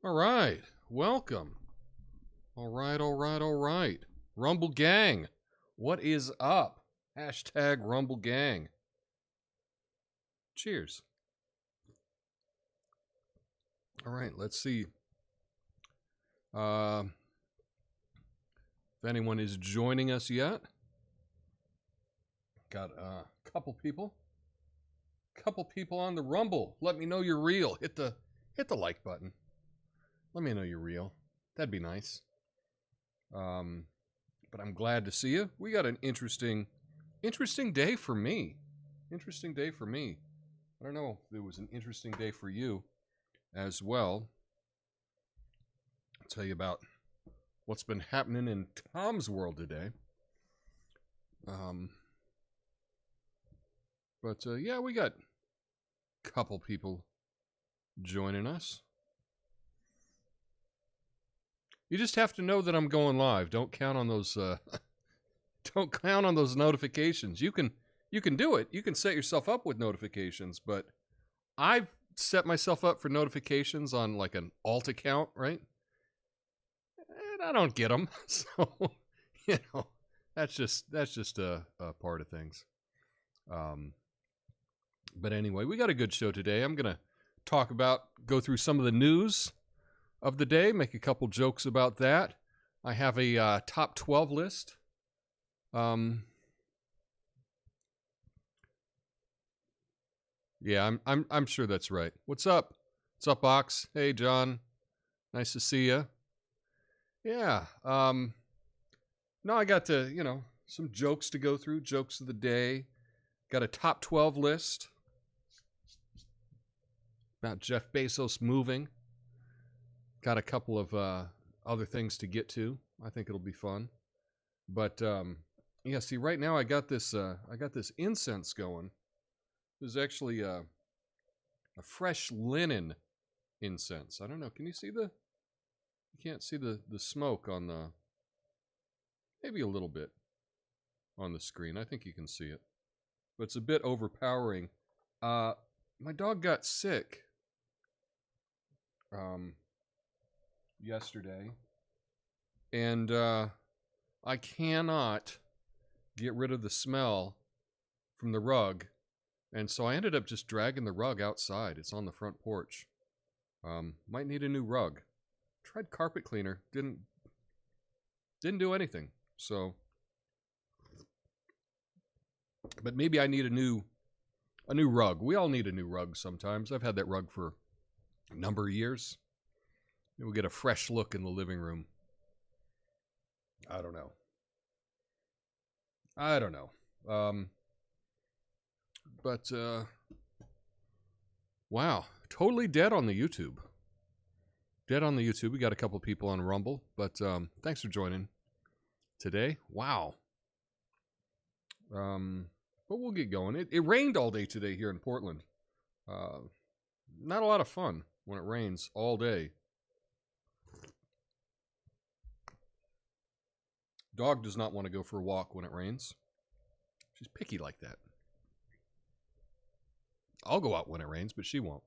All right. Welcome. All right. Rumble Gang. What is up? Hashtag Rumble Gang. Cheers. All right. Let's see. If anyone is joining us yet. Got a couple people. Couple people on the Rumble. Let me know you're real. Hit the like button. Let me know you're real. That'd be nice. But I'm glad to see you. We got an interesting day for me. Interesting day for me. I don't know if it was an interesting day for you as well. I'll tell you about what's been happening in Tom's world today. Yeah, we got a couple people joining us. You just have to know that I'm going live. Don't count on those. Don't count on those notifications. You can do it. You can set yourself up with notifications, but I've set myself up for notifications on like an alt account, right? And I don't get them, so that's just a part of things. But anyway, we got a good show today. I'm gonna go through some of the news of the day, make a couple jokes about that. I have a top 12 list. Yeah, I'm sure that's right. What's up? What's up, Ox? Hey, John. Nice to see you. Yeah. No, I got some jokes to go through. Jokes of the day. Got a top 12 list about Jeff Bezos moving. Got a couple of other things to get to. I think it'll be fun. But yeah, see, right now I got this incense going. This is actually a fresh linen incense. I don't know. Can you see you can't see the smoke on the, maybe a little bit on the screen. I think you can see it. But it's a bit overpowering. My dog got sick yesterday, and I cannot get rid of the smell from the rug, and so I ended up just dragging the rug outside. It's on the front porch. Might need a new rug. Tried carpet cleaner, didn't do anything. So, but maybe I need a new rug. We all need a new rug sometimes. I've had that rug for a number of years. Maybe we'll get a fresh look in the living room. I don't know. Wow, totally dead on the YouTube. We got a couple people on Rumble, but thanks for joining today. Wow. But we'll get going. It rained all day today here in Portland. Not a lot of fun when it rains all day. Dog does not want to go for a walk when it rains. She's picky like that. I'll go out when it rains, but she won't.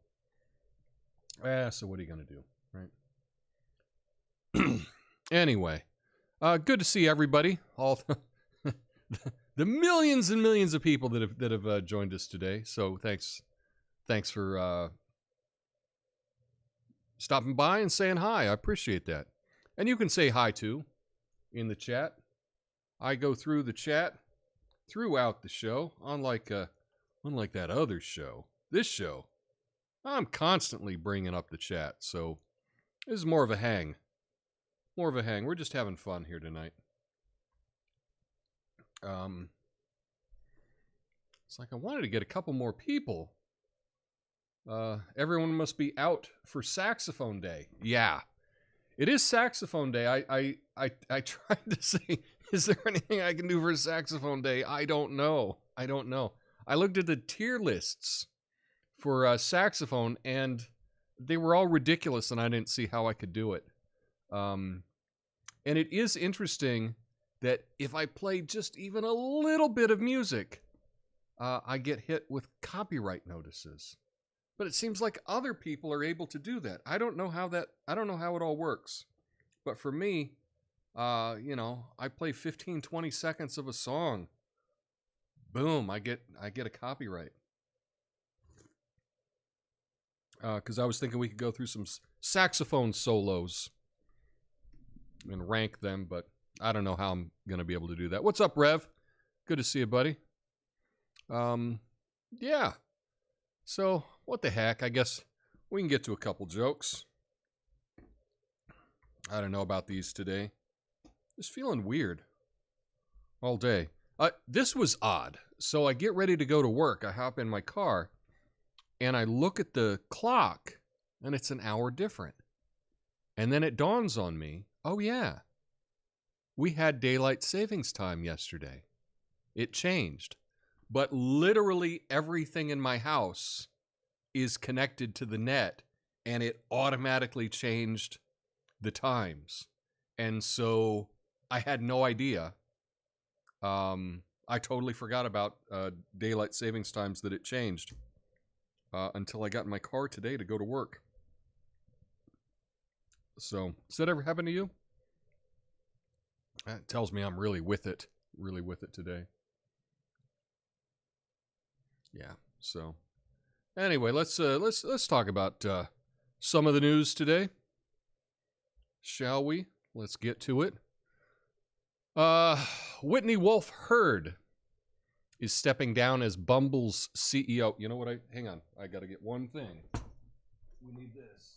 So what are you going to do, right? Anyway, good to see everybody. All the millions and millions of people that have joined us today. So thanks for stopping by and saying hi. I appreciate that. And you can say hi too in the chat. I go through the chat throughout the show, unlike that other show. This show, I'm constantly bringing up the chat, so this is more of a hang. We're just having fun here tonight. It's like I wanted to get a couple more people. Everyone must be out for saxophone day. Yeah, it is saxophone day. I tried to say, is there anything I can do for saxophone day? I don't know. I looked at the tier lists for saxophone, and they were all ridiculous, and I didn't see how I could do it. And it is interesting that if I play just even a little bit of music, I get hit with copyright notices. But it seems like other people are able to do that. I don't know how it all works. But for me, I play 15, 20 seconds of a song. Boom, I get a copyright. Because I was thinking we could go through some saxophone solos and rank them, but I don't know how I'm going to be able to do that. What's up, Rev? Good to see you, buddy. Yeah. So, what the heck? I guess we can get to a couple jokes. I don't know about these today. Just feeling weird all day. This was odd. So I get ready to go to work. I hop in my car, and I look at the clock, and it's an hour different. And then it dawns on me, oh yeah, we had daylight savings time yesterday. It changed. But literally everything in my house is connected to the net, and it automatically changed the times. And so I had no idea. I totally forgot about daylight savings times that it changed until I got in my car today to go to work. So, does that ever happen to you? That tells me I'm really with it today. Yeah. So, anyway, let's talk about some of the news today, shall we? Let's get to it. Whitney Wolfe Herd is stepping down as Bumble's CEO. You know what? Hang on. I got to get one thing. We need this.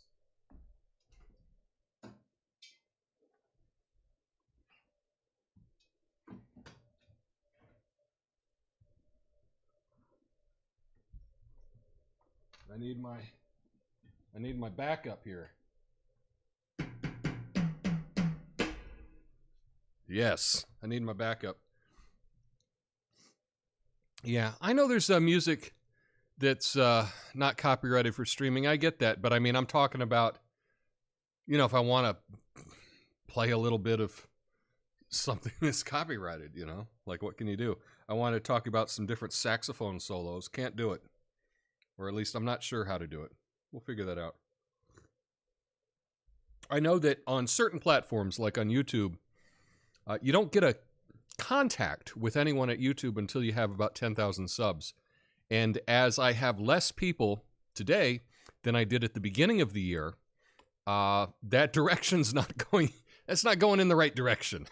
I need my backup here. Yes, I need my backup. Yeah, I know there's music that's not copyrighted for streaming. I get that, but I mean, I'm talking about, if I want to play a little bit of something that's copyrighted, like what can you do? I want to talk about some different saxophone solos. Can't do it. Or at least I'm not sure how to do it. We'll figure that out. I know that on certain platforms, like on YouTube, you don't get a contact with anyone at YouTube until you have about 10,000 subs. And as I have less people today than I did at the beginning of the year, that direction's not going, that's not going in the right direction,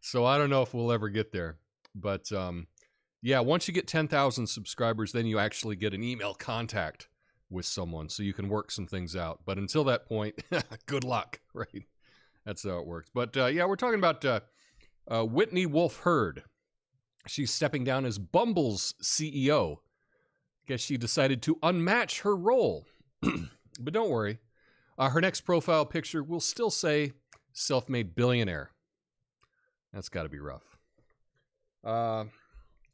So I don't know if we'll ever get there. But yeah, once you get 10,000 subscribers, then you actually get an email contact with someone so you can work some things out. But until that point, good luck, right? That's how it works. But yeah, we're talking about Whitney Wolfe Herd. She's stepping down as Bumble's CEO. Guess she decided to unmatch her role. But don't worry. Her next profile picture will still say self-made billionaire. That's got to be rough.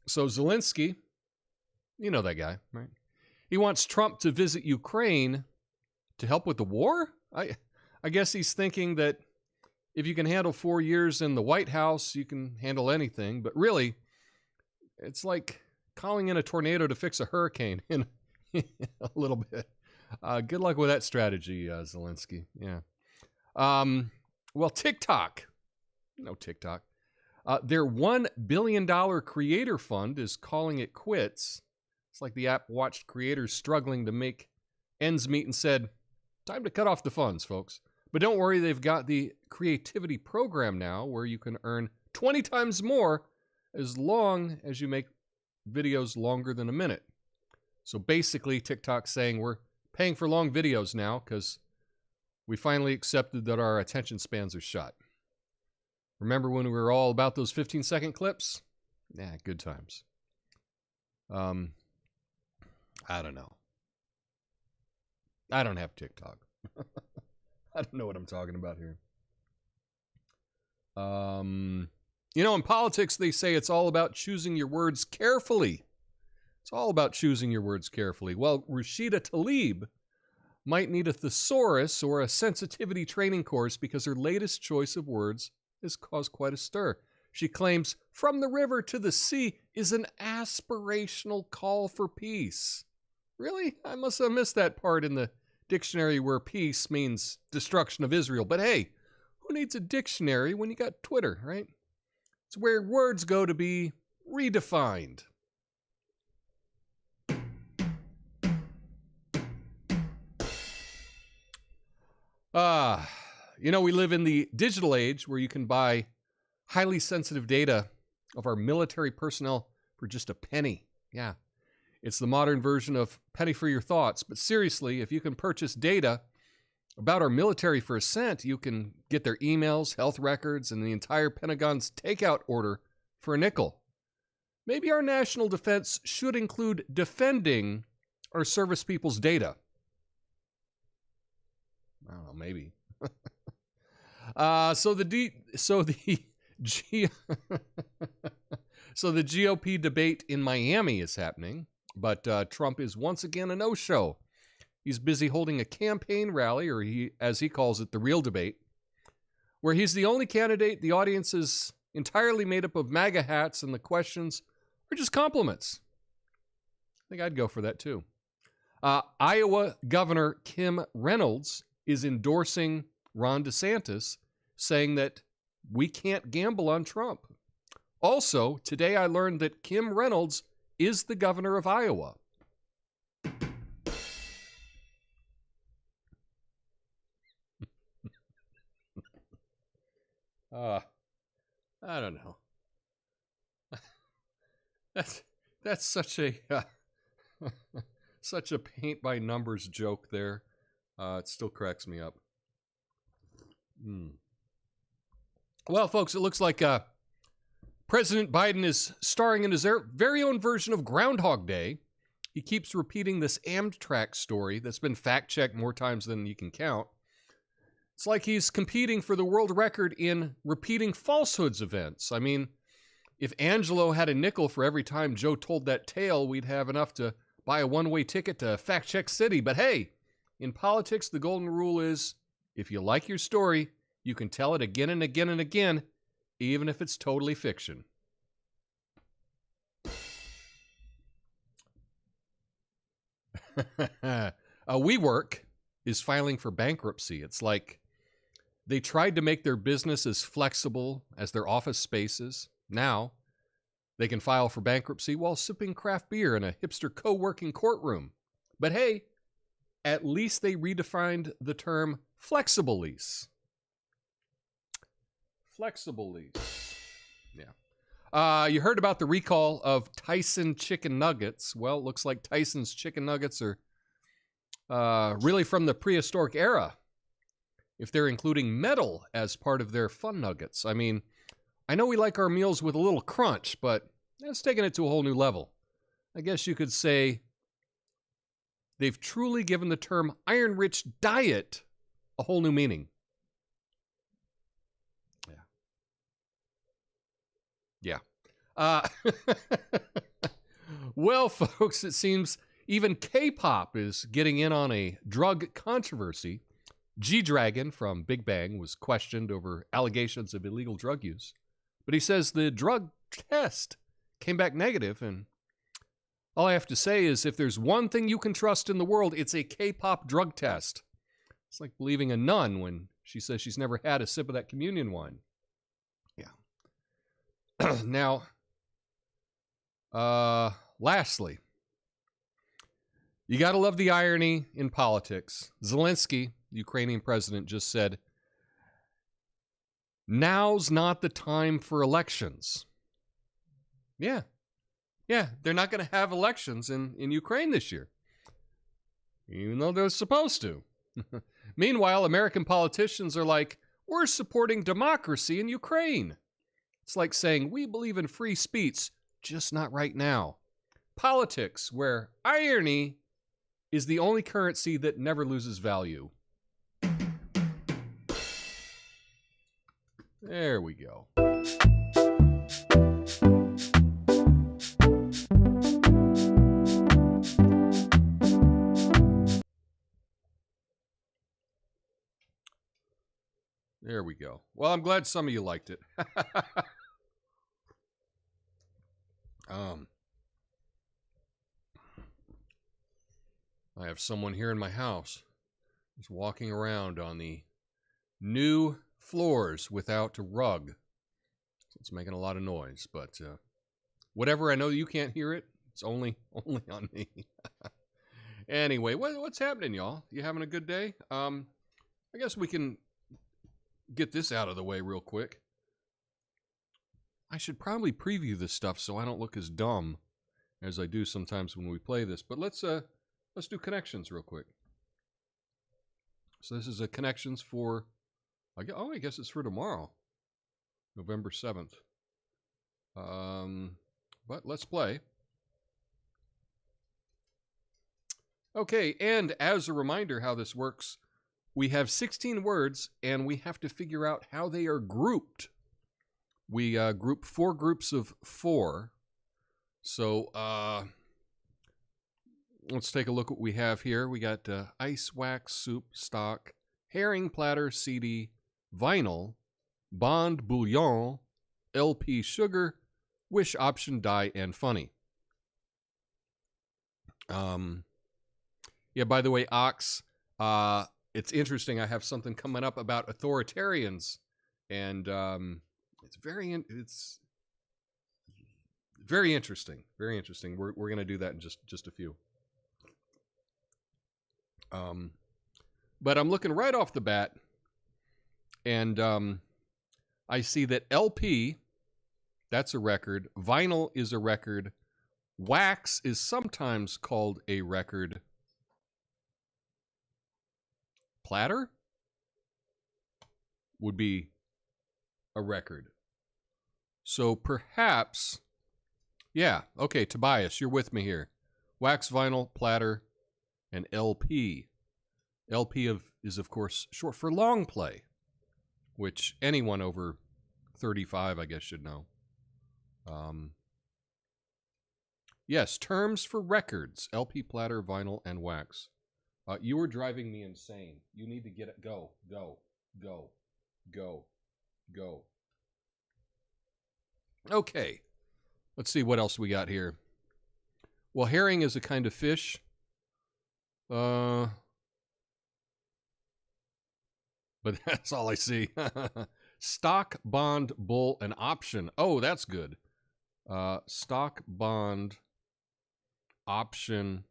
So Zelensky, you know that guy, right? He wants Trump to visit Ukraine to help with the war? I guess he's thinking that if you can handle 4 years in the White House, you can handle anything. But really, it's like calling in a tornado to fix a hurricane in a little bit. Good luck with that strategy, Zelensky. Yeah. Well, TikTok. No TikTok. Their $1 billion creator fund is calling it quits. It's like the app watched creators struggling to make ends meet and said, time to cut off the funds, folks. But don't worry, they've got the creativity program now where you can earn 20 times more as long as you make videos longer than a minute. So basically, TikTok's saying we're paying for long videos now because we finally accepted that our attention spans are shot. Remember when we were all about those 15-second clips? Yeah, good times. I don't know. I don't have TikTok. I don't know what I'm talking about here. In politics, they say it's all about choosing your words carefully. It's all about choosing your words carefully. Well, Rashida Tlaib might need a thesaurus or a sensitivity training course because her latest choice of words has caused quite a stir. She claims from the river to the sea is an aspirational call for peace. Really? I must have missed that part in the dictionary where peace means destruction of Israel. But hey, who needs a dictionary when you got Twitter, right? It's where words go to be redefined. We live in the digital age where you can buy highly sensitive data of our military personnel for just a penny. Yeah, it's the modern version of penny for your thoughts. But seriously, if you can purchase data about our military for a cent, you can get their emails, health records, and the entire Pentagon's takeout order for a nickel. Maybe our national defense should include defending our service people's data. I don't know, maybe. So the GOP debate in Miami is happening, but Trump is once again a no-show. He's busy holding a campaign rally, or as he calls it, the real debate, where he's the only candidate. The audience is entirely made up of MAGA hats, and the questions are just compliments. I think I'd go for that too. Iowa Governor Kim Reynolds is endorsing Ron DeSantis, saying that we can't gamble on Trump. Also, today I learned that Kim Reynolds is the governor of Iowa. I don't know. That's such a such a paint by numbers joke there. It still cracks me up. Well, folks, it looks like President Biden is starring in his very own version of Groundhog Day. He keeps repeating this Amtrak story that's been fact-checked more times than you can count. It's like he's competing for the world record in repeating falsehoods events. I mean, if Angelo had a nickel for every time Joe told that tale, we'd have enough to buy a one-way ticket to Fact Check City. But hey, in politics, the golden rule is, if you like your story, you can tell it again and again and again, even if it's totally fiction. WeWork is filing for bankruptcy. It's like they tried to make their business as flexible as their office spaces. Now, they can file for bankruptcy while sipping craft beer in a hipster co-working courtroom. But hey, at least they redefined the term flexible lease. Flexible lease. Yeah. You heard about the recall of Tyson chicken nuggets. Well, it looks like Tyson's chicken nuggets are really from the prehistoric era, if they're including metal as part of their fun nuggets. I mean, I know we like our meals with a little crunch, but that's taking it to a whole new level. I guess you could say they've truly given the term iron-rich diet a whole new meaning. Yeah. Well, folks, it seems even K-pop is getting in on a drug controversy. G-Dragon from Big Bang was questioned over allegations of illegal drug use, but he says the drug test came back negative, and all I have to say is if there's one thing you can trust in the world, it's a K-pop drug test. It's like believing a nun when she says she's never had a sip of that communion wine. Yeah. Now, lastly, you got to love the irony in politics. Zelensky, the Ukrainian president, just said, now's not the time for elections. Yeah, they're not going to have elections in Ukraine this year, even though they're supposed to. Meanwhile, American politicians are like, we're supporting democracy in Ukraine. It's like saying, we believe in free speech, just not right now. Politics, where irony is the only currency that never loses value. There we go. There we go. Well, I'm glad some of you liked it. I have someone here in my house just walking around on the new floors without a rug. So it's making a lot of noise, but whatever, I know you can't hear it. It's only on me. Anyway, what's happening, y'all? You having a good day? I guess we can get this out of the way real quick. I should probably preview this stuff so I don't look as dumb as I do sometimes when we play this. But let's do connections real quick. So this is a connections for, I guess it's for tomorrow, November 7th. But let's play. Okay, and as a reminder how this works, we have 16 words, and we have to figure out how they are grouped. We group 4 groups of 4. So let's take a look at what we have here. We got ice, wax, soup, stock, herring, platter, CD, vinyl, bond, bouillon, LP, sugar, wish, option, die, and funny. Yeah, by the way, Ox, it's interesting. I have something coming up about authoritarians, and it's very interesting. Very interesting. We're going to do that in just a few. But I'm looking right off the bat, and I see that LP, that's a record. Vinyl is a record. Wax is sometimes called a record. Platter would be a record. So perhaps, yeah, okay, Tobias, you're with me here. Wax, vinyl, platter, and LP. LP is, of course, short for long play, which anyone over 35, I guess, should know. Yes, terms for records. LP, platter, vinyl, and wax. You were driving me insane. You need to get it. Go, go, go, go, go. Okay. Let's see what else we got here. Well, herring is a kind of fish. But that's all I see. Stock, bond, bull, and option. Oh, that's good. Stock, bond, option.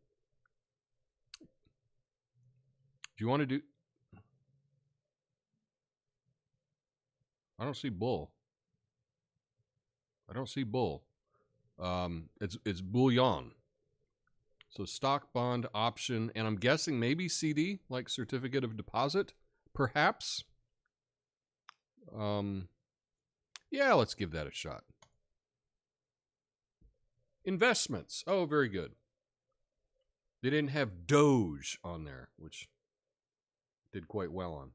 Do you want to do... I don't see bull. I don't see bull. It's bullion. So stock, bond, option, and I'm guessing maybe CD, like certificate of deposit, perhaps. Yeah, let's give that a shot. Investments. Oh, very good. They didn't have Doge on there, which did quite well on.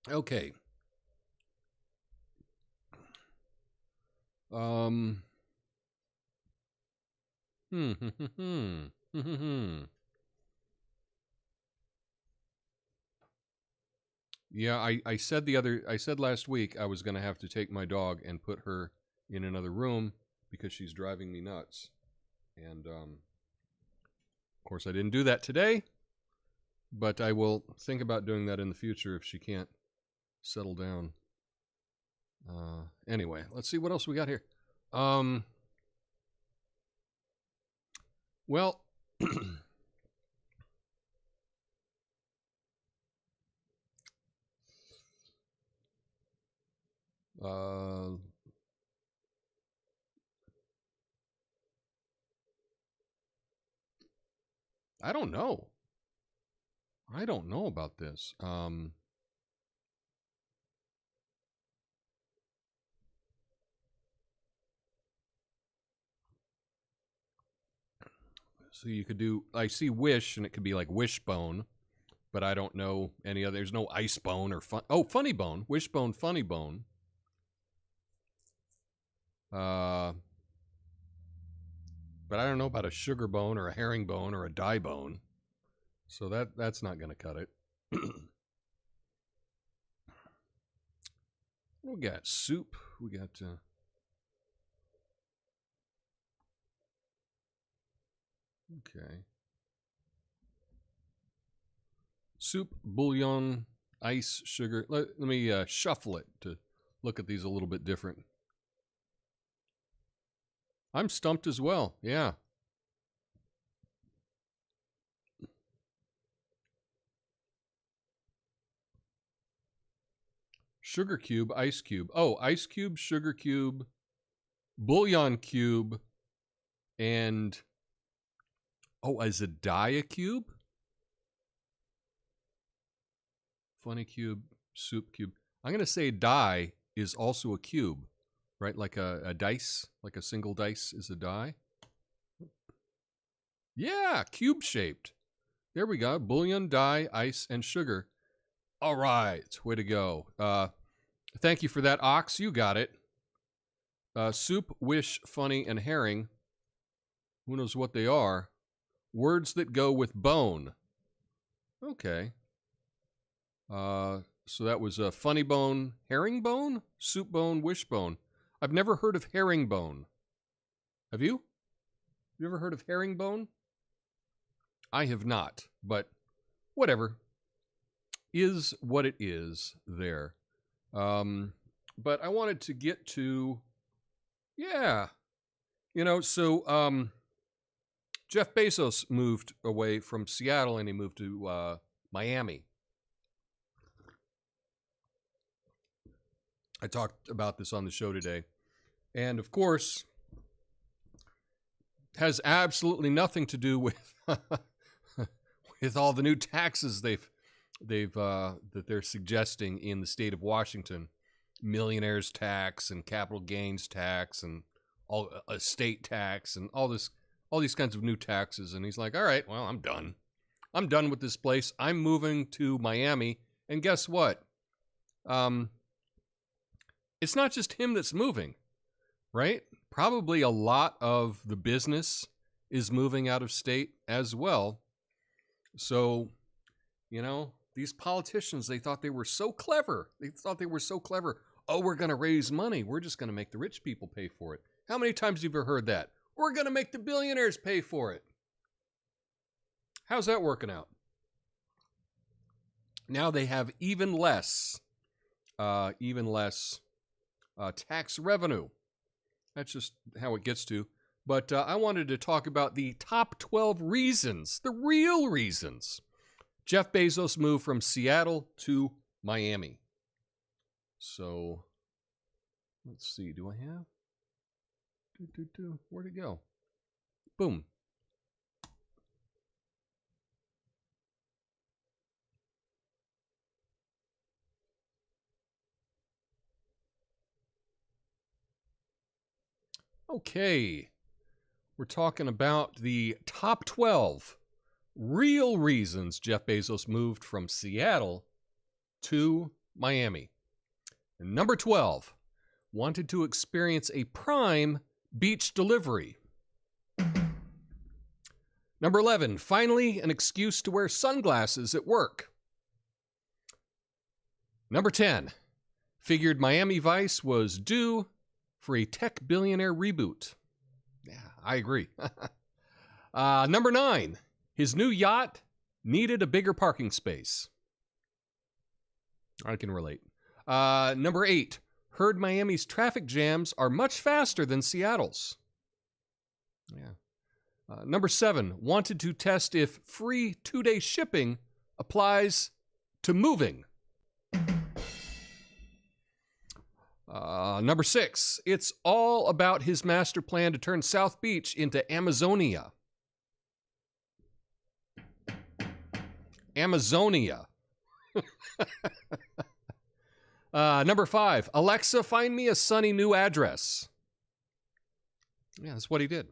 Okay. Yeah, I said last week I was going to have to take my dog and put her in another room because she's driving me nuts. And of course I didn't do that today, but I will think about doing that in the future if she can't settle down. Anyway, let's see what else we got here. Well, I don't know. I don't know about this. So you could do, I see wish, and it could be like wishbone, but I don't know any other. There's no ice bone or funny bone, wishbone, funny bone. But I don't know about a sugar bone or a herringbone or a die bone. So that's not going to cut it. We got soup. We got... okay. Soup, bouillon, ice, sugar. Let me shuffle it to look at these a little bit different. I'm stumped as well. Yeah. Sugar cube, ice cube. Oh, ice cube, sugar cube, bouillon cube, and... Oh, is a die a cube? Funny cube, soup cube. I'm going to say die is also a cube, right? Like a dice, like a single dice is a die. Yeah, cube-shaped. There we go. Bouillon, die, ice, and sugar. All right. Way to go. Thank you for that, Ox. You got it. Soup, wish, funny, and herring. Who knows what they are? Words that go with bone. Okay. So that was a funny bone, herringbone, soup bone, wishbone. I've never heard of herringbone. Have you? You ever heard of herringbone? I have not, but whatever. Is what it is there. But I wanted to get to, yeah. You know, so Jeff Bezos moved away from Seattle and he moved to Miami. I talked about this on the show today. And of course, has absolutely nothing to do with with all the new taxes that they're suggesting in the state of Washington. Millionaires tax and capital gains tax and all estate tax and all these kinds of new taxes. And he's like, all right, well, I'm done. I'm done with this place. I'm moving to Miami. And guess what? It's not just him that's moving, right? Probably a lot of the business is moving out of state as well. So, you know, these politicians, they thought they were so clever. Oh, we're going to raise money. We're just going to make the rich people pay for it. How many times have you ever heard that? We're going to make the billionaires pay for it. How's that working out? Now they have even less tax revenue. That's just how it gets to. But I wanted to talk about the top 12 reasons, the real reasons, Jeff Bezos moved from Seattle to Miami. So, let's see. Do I have? Where'd it go? Boom. Okay, we're talking about the top 12 real reasons Jeff Bezos moved from Seattle to Miami. And number 12, wanted to experience a prime beach delivery. Number 11, finally an excuse to wear sunglasses at work. Number 10, figured Miami Vice was due for a tech billionaire reboot. Yeah, I agree. Number 9, his new yacht needed a bigger parking space. I can relate. Number 8, heard Miami's traffic jams are much faster than Seattle's. Yeah. Number 7, wanted to test if free 2-day shipping applies to moving. Number 6, it's all about his master plan to turn South Beach into Amazonia. Amazonia. Number 5, Alexa, find me a sunny new address. Yeah, that's what he did.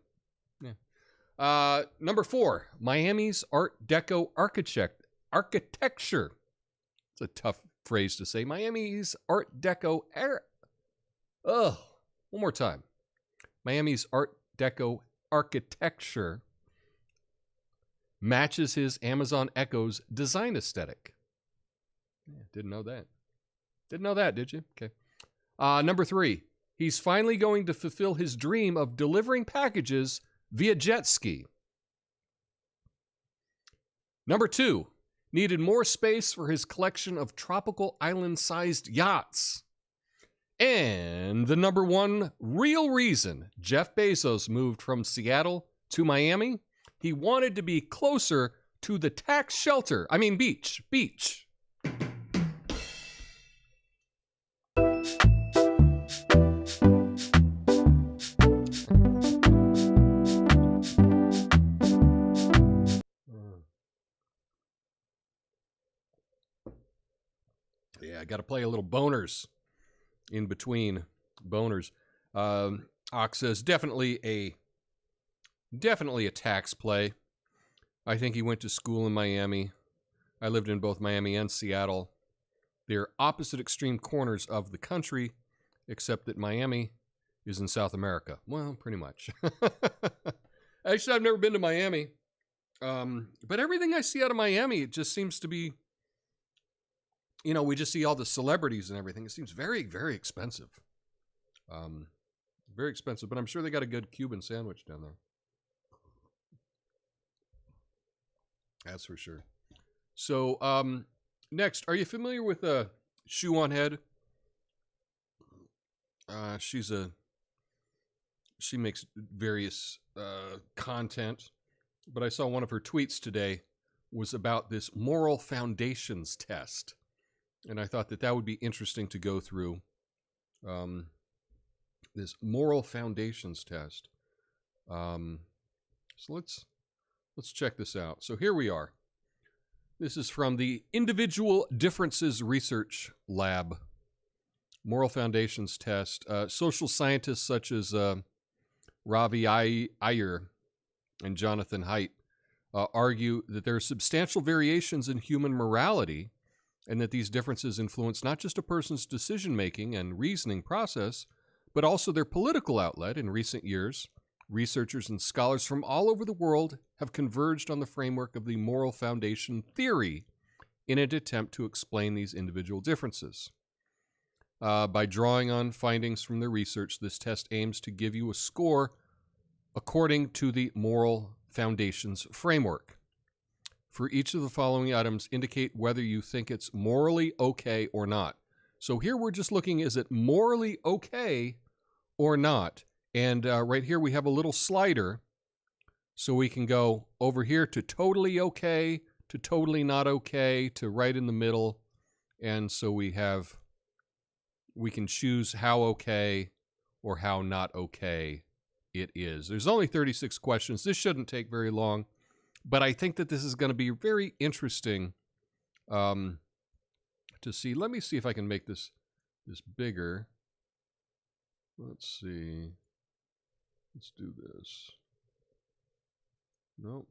Yeah. Number 4, Miami's Art Deco architecture. It's a tough phrase to say. Miami's Art Deco one more time. Miami's Art Deco architecture matches his Amazon Echo's design aesthetic. Yeah, didn't know that. Didn't know that, did you? Okay. Number 3, he's finally going to fulfill his dream of delivering packages via jet ski. Number 2, needed more space for his collection of tropical island-sized yachts. And the number one real reason Jeff Bezos moved from Seattle to Miami, he wanted to be closer to the tax shelter. I mean, beach. Yeah, I got to play a little boners in between boners. Ox says definitely a tax play. I think he went to school in Miami. I lived in both Miami and Seattle. They're opposite extreme corners of the country, except that Miami is in South America. Well, pretty much. Actually, I've never been to Miami. But everything I see out of Miami, it just seems to be, you know, we just see all the celebrities and everything. It seems very, very expensive. Very expensive, but I'm sure they got a good Cuban sandwich down there. That's for sure. So, next, are you familiar with Shoe on Head? She makes various content, but I saw one of her tweets today was about this moral foundations test, and I thought that would be interesting to go through. This moral foundations test. So let's check this out. So here we are. This is from the Individual Differences Research Lab. Moral foundations test. Social scientists such as Ravi Iyer and Jonathan Haidt argue that there are substantial variations in human morality, and that these differences influence not just a person's decision-making and reasoning process, but also their political outlet. In recent years, researchers and scholars from all over the world have converged on the framework of the moral foundation theory in an attempt to explain these individual differences. By drawing on findings from their research, this test aims to give you a score according to the moral foundations framework. For each of the following items, indicate whether you think it's morally okay or not. So here we're just looking, is it morally okay or not? And right here we have a little slider, so we can go over here to totally okay, to totally not okay, to right in the middle. And so we can choose how okay or how not okay it is. There's only 36 questions. This shouldn't take very long, but I think that this is going to be very interesting to see. Let me see if I can make this bigger. Let's see. Let's do this. Nope.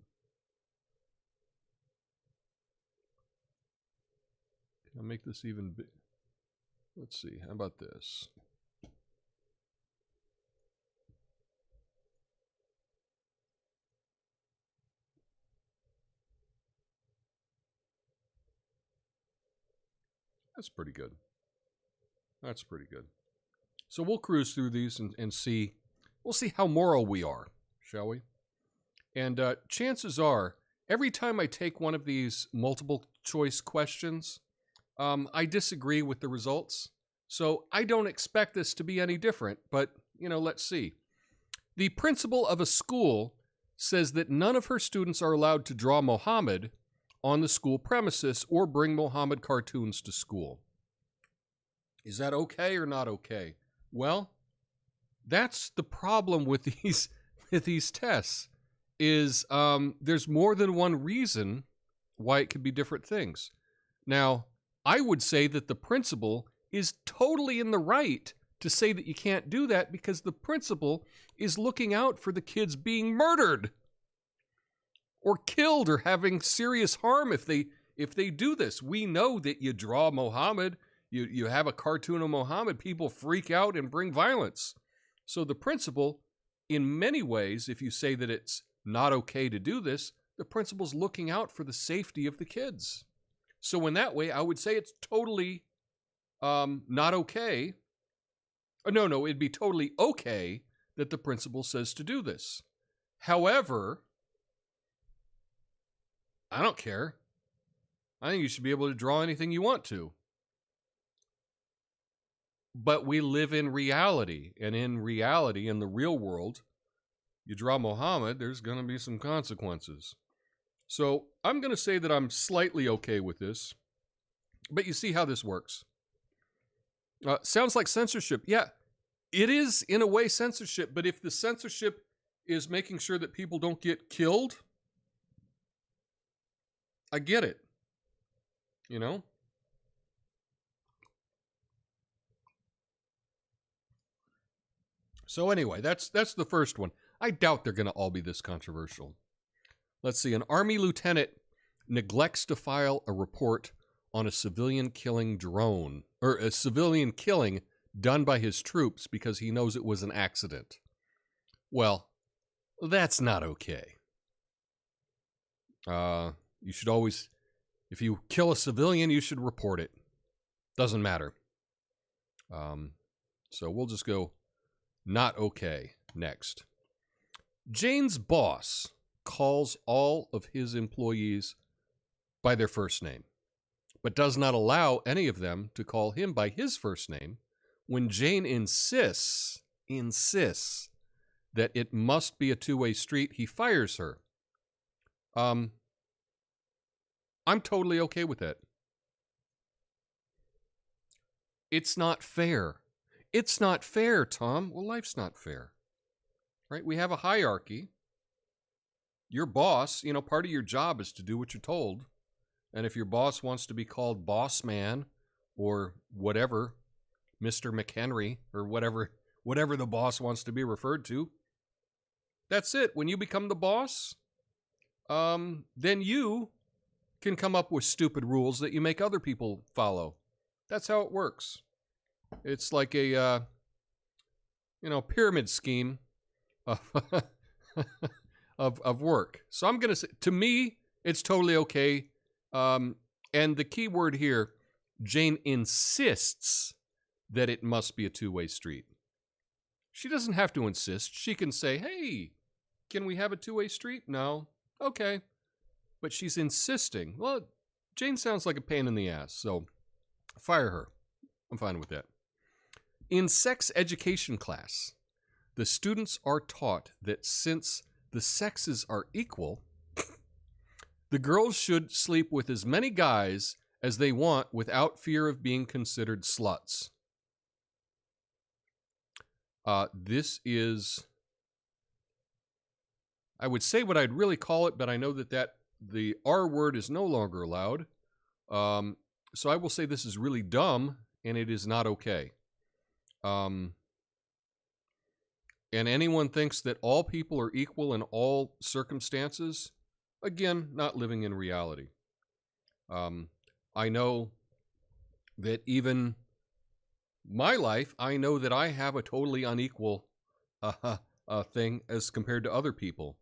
Can I make this even big? Let's see. How about this? That's pretty good. That's pretty good. So we'll cruise through these and see. We'll see how moral we are, shall we? And chances are, every time I take one of these multiple choice questions, I disagree with the results. So I don't expect this to be any different, but, you know, let's see. The principal of a school says that none of her students are allowed to draw Mohammed on the school premises or bring Mohammed cartoons to school. Is that okay or not okay? Well, that's the problem with these tests, is there's more than one reason why it could be different things. Now, I would say that the principal is totally in the right to say that you can't do that, because the principal is looking out for the kids being murdered or killed or having serious harm if they do this. We know that you draw Mohammed, you have a cartoon of Mohammed, people freak out and bring violence. So the principal, in many ways, if you say that it's not okay to do this, the principal's looking out for the safety of the kids. So in that way, I would say it's totally not okay. No, it'd be totally okay that the principal says to do this. However, I don't care. I think you should be able to draw anything you want to. But we live in reality, and in reality, in the real world, you draw Muhammad, there's going to be some consequences. So I'm going to say that I'm slightly okay with this, but you see how this works. Sounds like censorship. Yeah, it is in a way censorship, but if the censorship is making sure that people don't get killed, I get it. You know? So anyway, that's the first one. I doubt they're going to all be this controversial. Let's see. An Army lieutenant neglects to file a report on a civilian killing drone, or a civilian killing done by his troops because he knows it was an accident. Well, that's not okay. You should always, if you kill a civilian, you should report it. Doesn't matter. So we'll just go not okay next. Jane's boss calls all of his employees by their first name, but does not allow any of them to call him by his first name when Jane insists that it must be a two-way street. He fires her. I'm totally okay with that. It's not fair. It's not fair, Tom. Well, life's not fair. Right? We have a hierarchy. Your boss, part of your job is to do what you're told. And if your boss wants to be called boss man or whatever, Mr. McHenry or whatever the boss wants to be referred to, that's it. When you become the boss, then you can come up with stupid rules that you make other people follow. That's how it works. It's like a, pyramid scheme of work. So I'm going to say, to me, it's totally okay. And the key word here, Jane insists that it must be a two-way street. She doesn't have to insist. She can say, hey, can we have a two-way street? No. Okay. But she's insisting. Well, Jane sounds like a pain in the ass, so fire her. I'm fine with that. In sex education class, the students are taught that since the sexes are equal, the girls should sleep with as many guys as they want without fear of being considered sluts. This is, I would say what I'd really call it, but I know that the R word is no longer allowed. So I will say this is really dumb, and it is not okay. And anyone thinks that all people are equal in all circumstances, again, not living in reality. I know that even my life, I know that I have a totally unequal thing as compared to other people.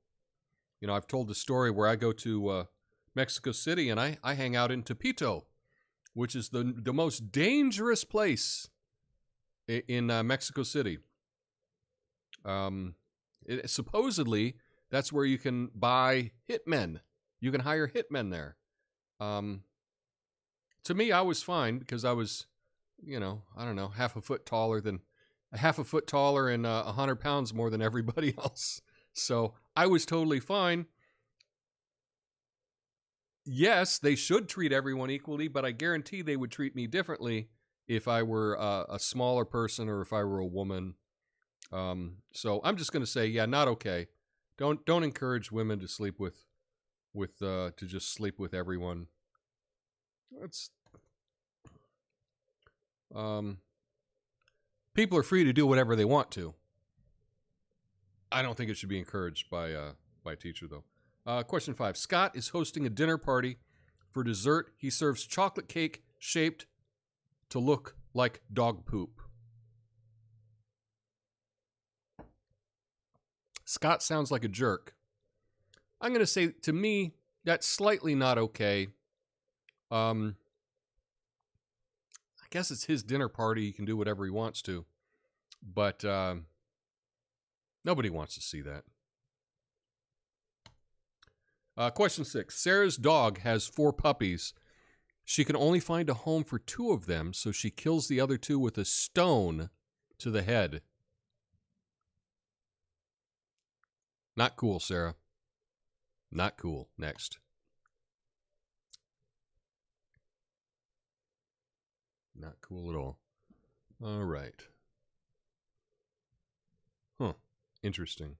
I've told the story where I go to Mexico City and I hang out in Tepito, which is the most dangerous place in Mexico City. Supposedly, that's where you can buy hitmen. You can hire hitmen there. To me, I was fine because I was, I don't know, half a foot taller and 100 pounds more than everybody else. So I was totally fine. Yes, they should treat everyone equally, but I guarantee they would treat me differently if I were a smaller person or if I were a woman. So I'm just going to say, yeah, not okay. Don't encourage women to sleep to just sleep with everyone. That's people are free to do whatever they want to. I don't think it should be encouraged by a teacher, though. Question 5. Scott is hosting a dinner party. For dessert, he serves chocolate cake shaped to look like dog poop. Scott sounds like a jerk. I'm going to say, to me, that's slightly not okay. I guess it's his dinner party. He can do whatever he wants to. But nobody wants to see that. Question 6. Sarah's dog has 4 puppies She can only find a home for 2 of them, so she kills the other 2 with a stone to the head. Not cool, Sarah. Not cool. Next. Not cool at all. All right. Huh. Interesting.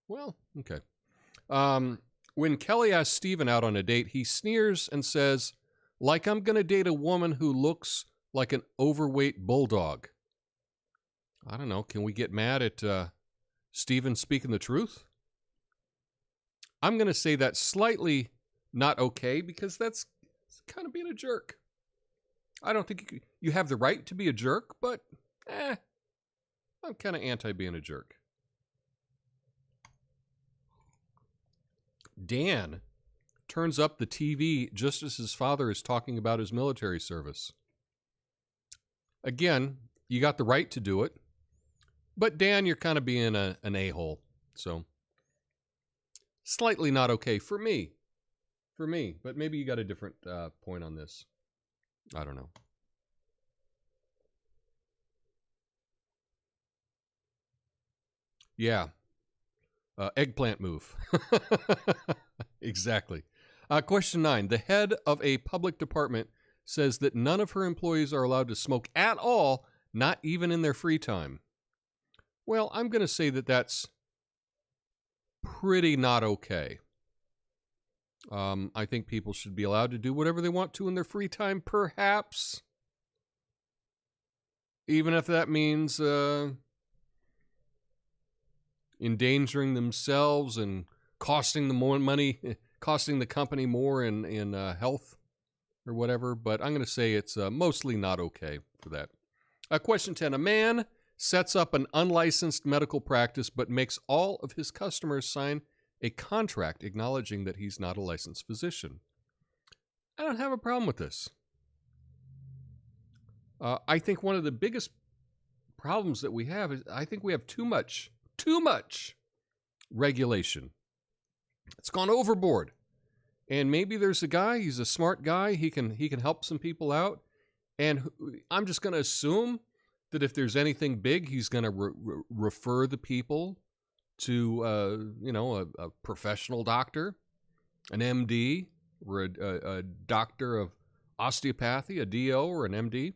Well, okay. When Kelly asks Steven out on a date, he sneers and says, like I'm going to date a woman who looks like an overweight bulldog. I don't know. Can we get mad at Steven speaking the truth? I'm going to say that's slightly not okay because that's kind of being a jerk. I don't think you have the right to be a jerk, but I'm kind of anti being a jerk. Dan turns up the TV just as his father is talking about his military service. Again, you got the right to do it, but Dan, you're kind of being an a-hole, so slightly not okay for me. But maybe you got a different point on this. I don't know. Yeah. Eggplant move. Exactly. Question 9. The head of a public department says that none of her employees are allowed to smoke at all, not even in their free time. Well, I'm going to say that that's pretty not okay. I think people should be allowed to do whatever they want to in their free time, perhaps. Even if that means endangering themselves and costing them more money, costing the company more in health or whatever. But I'm going to say it's mostly not okay for that. Question 10. A man sets up an unlicensed medical practice but makes all of his customers sign a contract acknowledging that he's not a licensed physician. I don't have a problem with this. I think one of the biggest problems that we have is I think we have too much regulation. It's gone overboard. And maybe there's a guy, he's a smart guy, he can help some people out. And I'm just going to assume that if there's anything big, he's going to refer the people to, a professional doctor, an MD, or a doctor of osteopathy, a DO or an MD.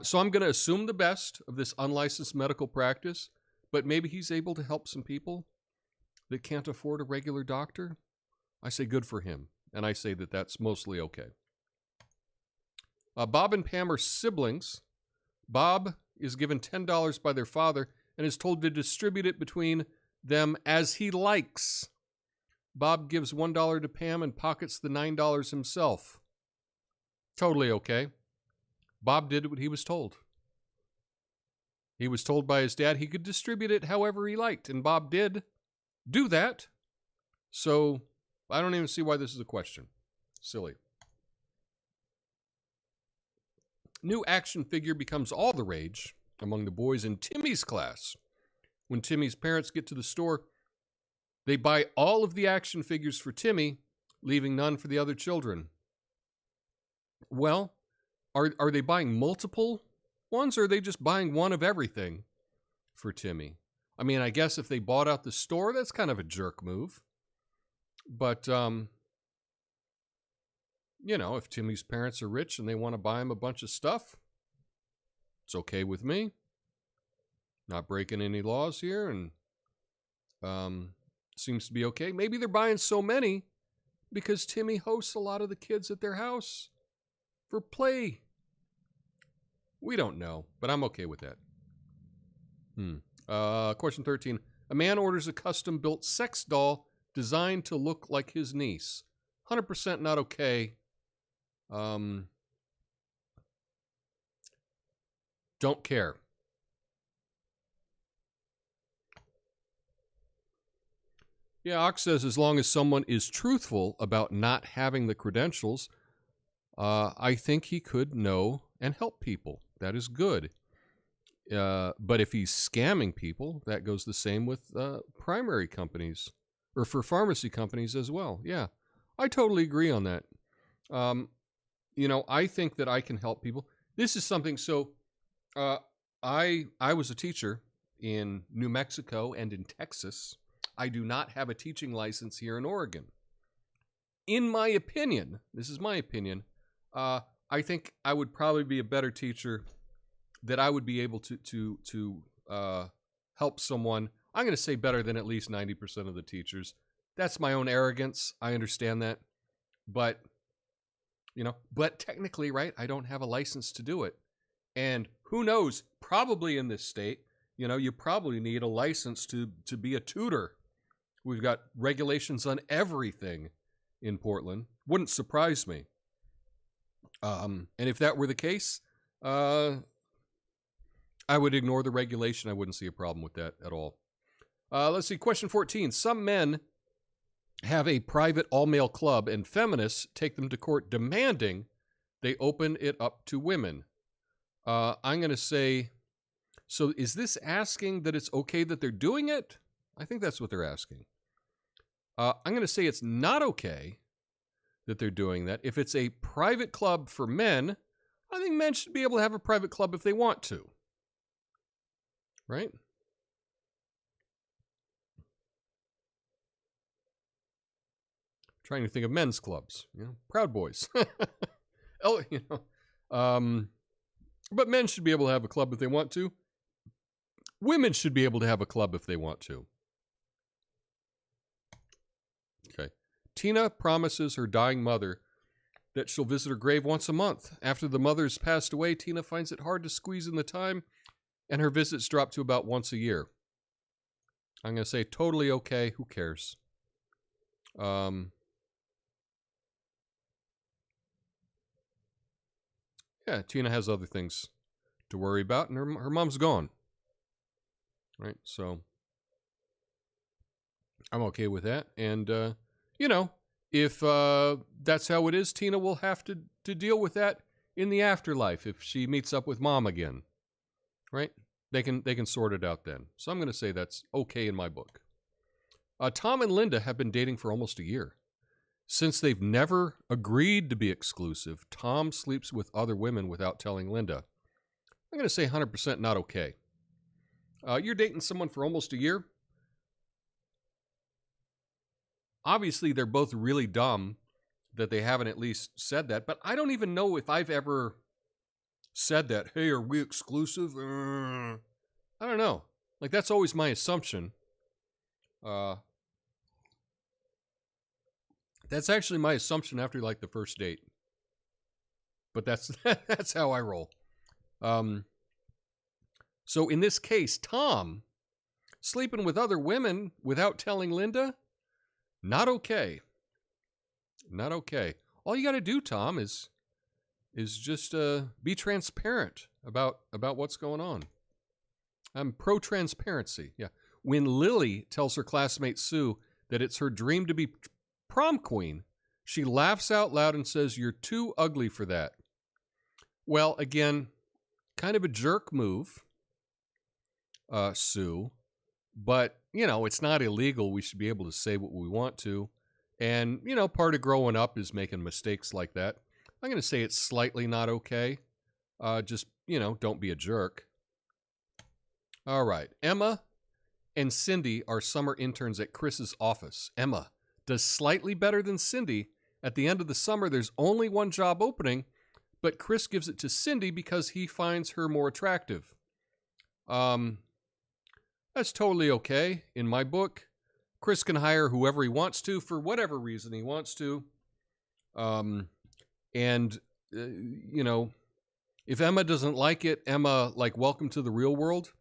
So I'm going to assume the best of this unlicensed medical practice, but maybe he's able to help some people that can't afford a regular doctor. I say good for him, and I say that that's mostly okay. Bob and Pam are siblings. Bob is given $10 by their father and is told to distribute it between them as he likes. Bob gives $1 to Pam and pockets the $9 himself. Totally okay. Bob did what he was told. He was told by his dad he could distribute it however he liked, and Bob did do that. So I don't even see why this is a question. Silly. New action figure becomes all the rage among the boys in Timmy's class. When Timmy's parents get to the store, they buy all of the action figures for Timmy, leaving none for the other children. Well, are they buying multiple ones, or are they just buying one of everything for Timmy? I mean, I guess if they bought out the store, that's kind of a jerk move. But, if Timmy's parents are rich and they want to buy him a bunch of stuff, it's okay with me. Not breaking any laws here, and seems to be okay. Maybe they're buying so many because Timmy hosts a lot of the kids at their house for play. We don't know, but I'm okay with that. Question 13. A man orders a custom-built sex doll designed to look like his niece. 100% not okay. Don't care. Yeah, Ox says as long as someone is truthful about not having the credentials, I think he could know and help people. That is good. But if he's scamming people, that goes the same with primary companies, or for pharmacy companies as well. Yeah, I totally agree on that. Um, I think that I can help people. This is something. So, I was a teacher in New Mexico and in Texas. I do not have a teaching license here in Oregon. In my opinion, this is my opinion. I think I would probably be a better teacher. That I would be able to help someone. I'm going to say better than at least 90% of the teachers. That's my own arrogance. I understand that, but technically, right? I don't have a license to do it, and who knows? Probably in this state, you probably need a license to be a tutor. We've got regulations on everything in Portland. Wouldn't surprise me. And if that were the case, I would ignore the regulation. I wouldn't see a problem with that at all. Let's see. Question 14. Some men have a private all-male club, and feminists take them to court demanding they open it up to women. I'm going to say, so is this asking that it's okay that they're doing it? I think that's what they're asking. I'm going to say it's not okay that they're doing that. If it's a private club for men, I think men should be able to have a private club if they want to. Right? Trying to think of men's clubs, Proud Boys. Oh, but men should be able to have a club if they want to. Women should be able to have a club if they want to. Okay. Tina promises her dying mother that she'll visit her grave once a month. After the mother's passed away, Tina finds it hard to squeeze in the time, and her visits drop to about once a year. I'm going to say totally okay. Who cares? Yeah, Tina has other things to worry about, and her mom's gone. Right? So I'm okay with that. And, if that's how it is, Tina will have to deal with that in the afterlife if she meets up with mom again. Right? They can sort it out then. So I'm going to say that's okay in my book. Tom and Linda have been dating for almost a year. Since they've never agreed to be exclusive, Tom sleeps with other women without telling Linda. I'm going to say 100% not okay. You're dating someone for almost a year. Obviously, they're both really dumb that they haven't at least said that, but I don't even know if I've ever said that. Hey, are we exclusive? I don't know. Like, that's always my assumption. That's actually my assumption after, like, the first date. But that's how I roll. So in this case, Tom sleeping with other women without telling Linda, not okay. Not okay. All you got to do, Tom, is just be transparent about what's going on. I'm pro-transparency. Yeah. When Lily tells her classmate Sue that it's her dream to be prom queen, she laughs out loud and says, "You're too ugly for that." Well, again, kind of a jerk move, Sue. But, it's not illegal. We should be able to say what we want to. And, part of growing up is making mistakes like that. I'm going to say it's slightly not okay. Just, don't be a jerk. All right. Emma and Cindy are summer interns at Chris's office. Emma does slightly better than Cindy. At the end of the summer, there's only one job opening, but Chris gives it to Cindy because he finds her more attractive. That's totally okay in my book. Chris can hire whoever he wants to for whatever reason he wants to. If Emma doesn't like it, Emma, welcome to the real world.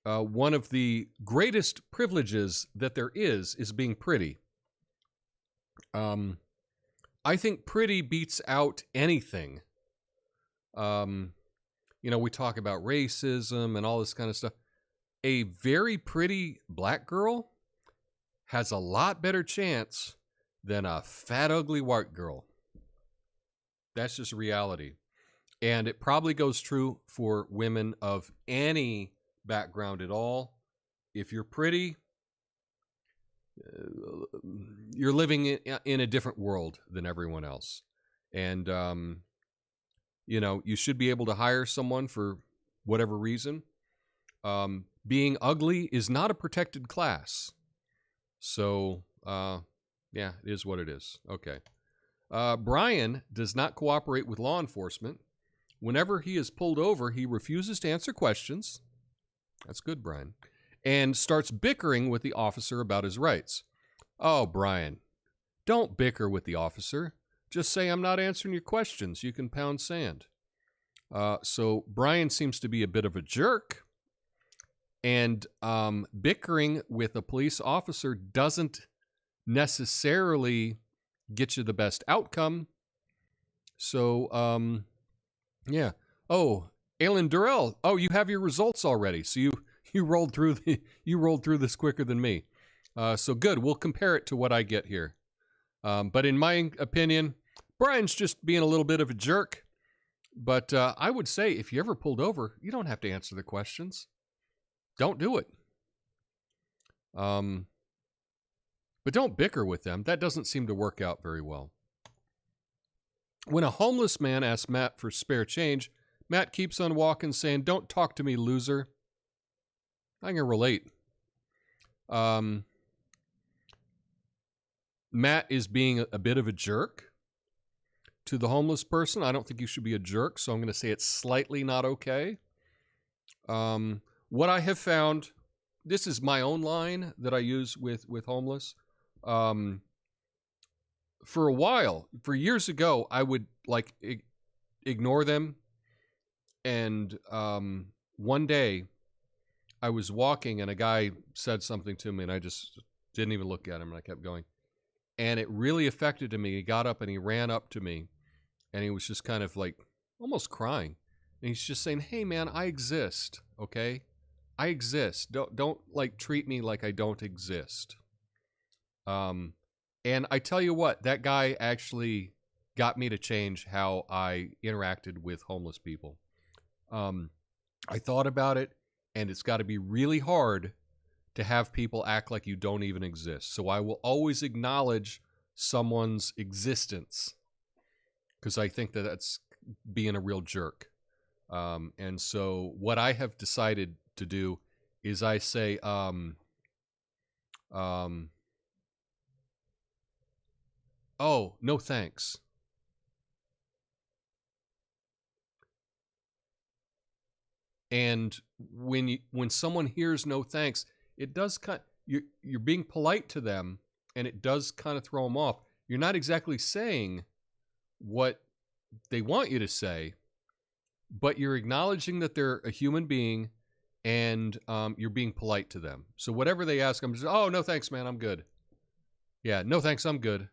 One of the greatest privileges that there is being pretty. I think pretty beats out anything. We talk about racism and all this kind of stuff. A very pretty black girl has a lot better chance than a fat, ugly white girl. That's just reality. And it probably goes true for women of any background at all. If you're pretty, you're living in a different world than everyone else. And, you know, you should be able to hire someone for whatever reason. Being ugly is not a protected class. So, yeah, it is what it is. Okay. Brian does not cooperate with law enforcement. Whenever he is pulled over, he refuses to answer questions. That's good, Brian. And starts bickering with the officer about his rights. Oh, Brian, don't bicker with the officer. Just say, I'm not answering your questions. You can pound sand. So Brian seems to be a bit of a jerk. And bickering with a police officer doesn't necessarily get you the best outcome. So, yeah. Oh, Alan Durrell. Oh, you have your results already. So you rolled through this quicker than me. So good. We'll compare it to what I get here. But in my opinion, Brian's just being a little bit of a jerk. But I would say if you're ever pulled over, you don't have to answer the questions. Don't do it. But don't bicker with them. That doesn't seem to work out very well. When a homeless man asks Matt for spare change, Matt keeps on walking saying, don't talk to me, loser. I can relate. Matt is being a bit of a jerk to the homeless person. I don't think you should be a jerk, so I'm going to say it's slightly not okay. What I have found, this is my own line that I use with homeless. For a while, for years ago, I would like ignore them. And one day I was walking and a guy said something to me and I just didn't even look at him and I kept going. And it really affected me. He got up and he ran up to me and he was just kind of like almost crying. And he's just saying, hey man, I exist. Okay. I exist. Don't like treat me like I don't exist. And I tell you what, that guy actually got me to change how I interacted with homeless people. I thought about it, and it's got to be really hard to have people act like you don't even exist. So I will always acknowledge someone's existence because I think that that's being a real jerk. And so what I have decided to do is I say, oh, no thanks. And when someone hears no thanks, it does you're being polite to them, and it does kind of throw them off. You're not exactly saying what they want you to say, but you're acknowledging that they're a human being, and you're being polite to them. So whatever they ask, I'm just, oh, no thanks, man, I'm good. Yeah, no thanks, I'm good.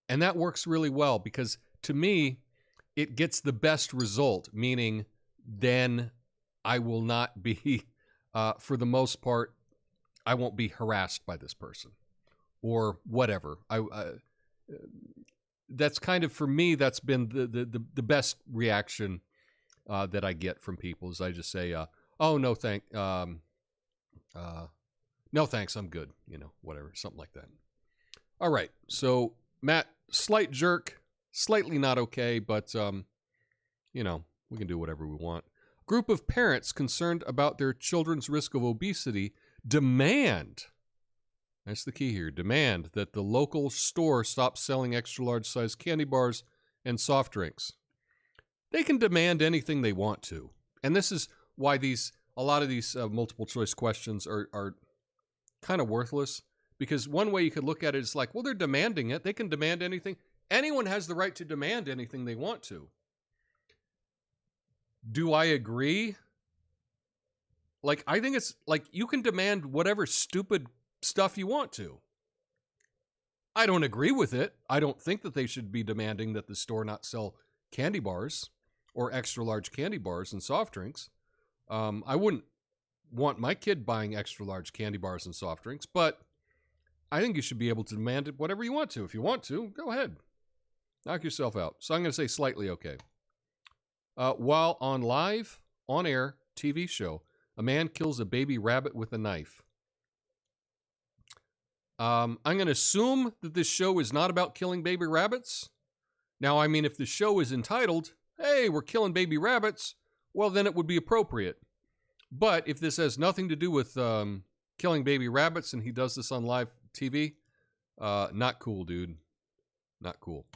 And that works really well because to me, it gets the best result, meaning then I will not be, for the most part, I won't be harassed by this person or whatever. That's kind of, for me, that's been the best reaction that I get from people is I just say, oh, no thanks, I'm good, whatever, something like that. All right, so Matt, slight jerk, slightly not okay, but, we can do whatever we want. Group of parents concerned about their children's risk of obesity demand, that's the key here, demand that the local store stop selling extra large size candy bars and soft drinks. They can demand anything they want to. And this is why a lot of these multiple choice questions are kind of worthless. Because one way you could look at it is like, well, they're demanding it. They can demand anything. Anyone has the right to demand anything they want to. Do I agree? Like, I think it's like you can demand whatever stupid stuff you want to. I don't agree with it. I don't think that they should be demanding that the store not sell candy bars or extra large candy bars and soft drinks. I wouldn't want my kid buying extra large candy bars and soft drinks, but I think you should be able to demand it whatever you want to. If you want to, go ahead. Knock yourself out. So I'm going to say slightly okay. While on live, on-air TV show, a man kills a baby rabbit with a knife. I'm going to assume that this show is not about killing baby rabbits, Now, I mean, if the show is entitled, hey, we're killing baby rabbits, well, then it would be appropriate. But if this has nothing to do with killing baby rabbits and he does this on live TV, not cool, dude. Not cool.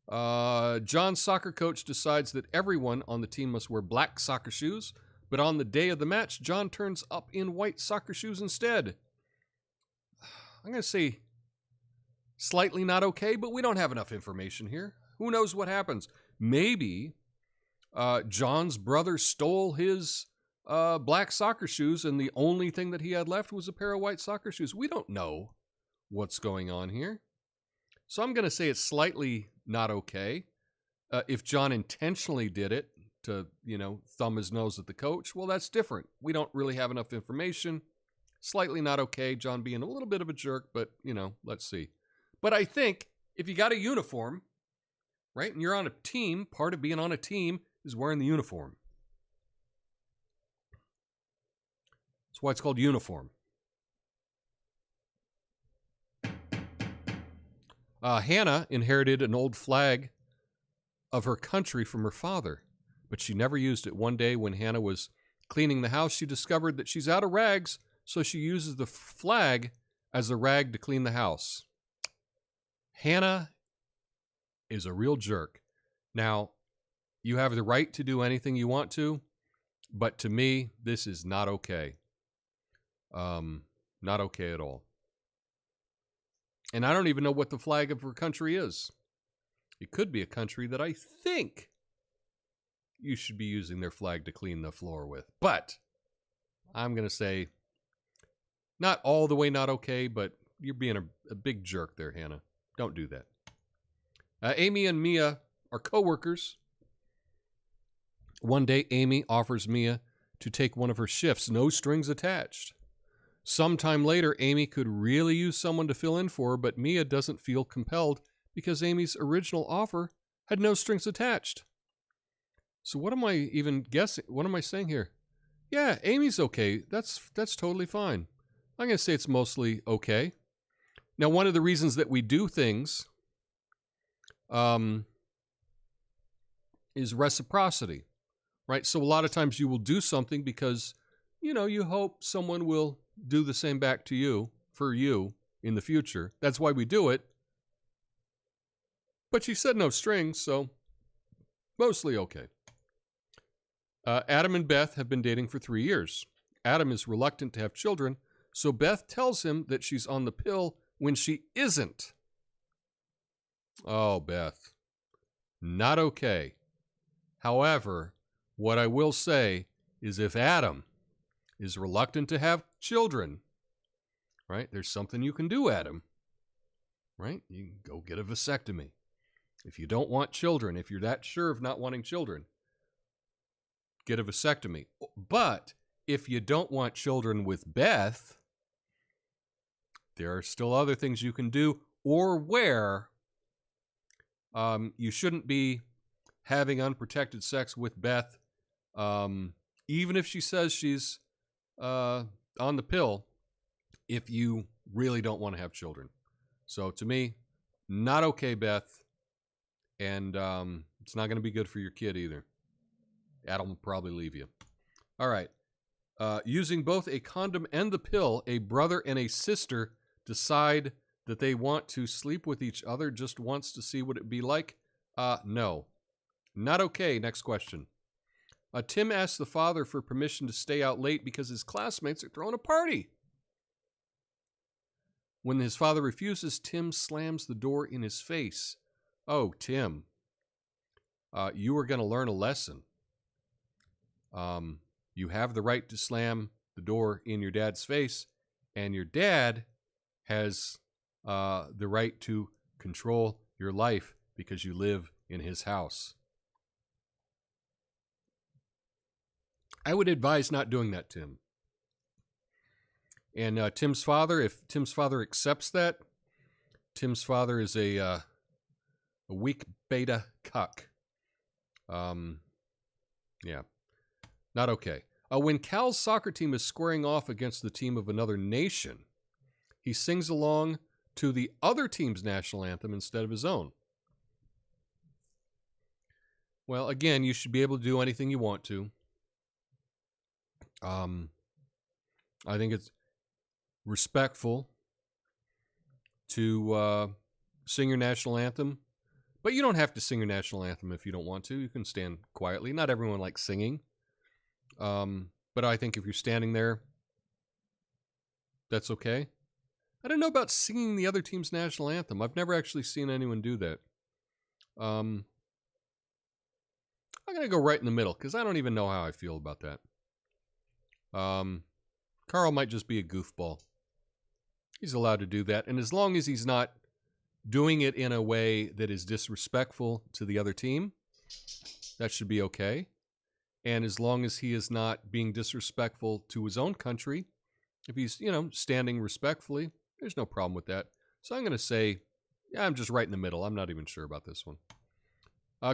John's soccer coach decides that everyone on the team must wear black soccer shoes, but on the day of the match, John turns up in white soccer shoes instead. I'm going to say slightly not okay, but we don't have enough information here. Who knows what happens? Maybe John's brother stole his black soccer shoes, and the only thing that he had left was a pair of white soccer shoes. We don't know what's going on here. So I'm going to say it's slightly not okay. If John intentionally did it to, thumb his nose at the coach, well, that's different. We don't really have enough information. Slightly not okay, John being a little bit of a jerk, but, let's see. But I think if you got a uniform, right, and you're on a team, part of being on a team is wearing the uniform. That's why it's called uniform. Hannah inherited an old flag of her country from her father, but she never used it. One day when Hannah was cleaning the house, she discovered that she's out of rags, so she uses the flag as a rag to clean the house. Hannah is a real jerk. Now, you have the right to do anything you want to, but to me, this is not okay. Not okay at all. And I don't even know what the flag of her country is. It could be a country that I think you should be using their flag to clean the floor with. But I'm going to say not all the way not okay, but you're being a big jerk there, Hannah. Don't do that. Amy and Mia are co-workers. One day, Amy offers Mia to take one of her shifts, no strings attached. Sometime later, Amy could really use someone to fill in for her, but Mia doesn't feel compelled because Amy's original offer had no strings attached. So what am I even guessing? What am I saying here? Yeah, Amy's okay. That's totally fine. I'm going to say it's mostly okay. Now, one of the reasons that we do things is reciprocity, right? So a lot of times you will do something because, you hope someone will do the same back to you, for you, in the future. That's why we do it. But she said no strings, so mostly okay. Adam and Beth have been dating for 3 years. Adam is reluctant to have children, so Beth tells him that she's on the pill when she isn't. Oh, Beth. Not okay. However, what I will say is if Adam is reluctant to have children, right? There's something you can do, Adam, right? You can go get a vasectomy. If you don't want children, if you're that sure of not wanting children, get a vasectomy. But if you don't want children with Beth, there are still other things you can do or where you shouldn't be having unprotected sex with Beth, even if she says she's on the pill, if you really don't want to have children. So to me, not okay, Beth. And it's not going to be good for your kid either. Adam will probably leave you. All right. Using both a condom and the pill, a brother and a sister decide that they want to sleep with each other just once to see what it'd be like. No. Not okay. Next question. Tim asks the father for permission to stay out late because his classmates are throwing a party. When his father refuses, Tim slams the door in his face. Oh, Tim, you are going to learn a lesson. You have the right to slam the door in your dad's face, and your dad has the right to control your life because you live in his house. I would advise not doing that, Tim. And Tim's father, if Tim's father accepts that, Tim's father is a weak beta cuck. Yeah, not okay. When Cal's soccer team is squaring off against the team of another nation, he sings along to the other team's national anthem instead of his own. Well, again, you should be able to do anything you want to. I think it's respectful to sing your national anthem, but you don't have to sing your national anthem if you don't want to. You can stand quietly. Not everyone likes singing, but I think if you're standing there, that's okay. I don't know about singing the other team's national anthem. I've never actually seen anyone do that. I'm going to go right in the middle because I don't even know how I feel about that. Carl might just be a goofball. He's allowed to do that. And as long as he's not doing it in a way that is disrespectful to the other team, that should be okay. And as long as he is not being disrespectful to his own country, if he's, standing respectfully, there's no problem with that. So I'm going to say, yeah, I'm just right in the middle. I'm not even sure about this one.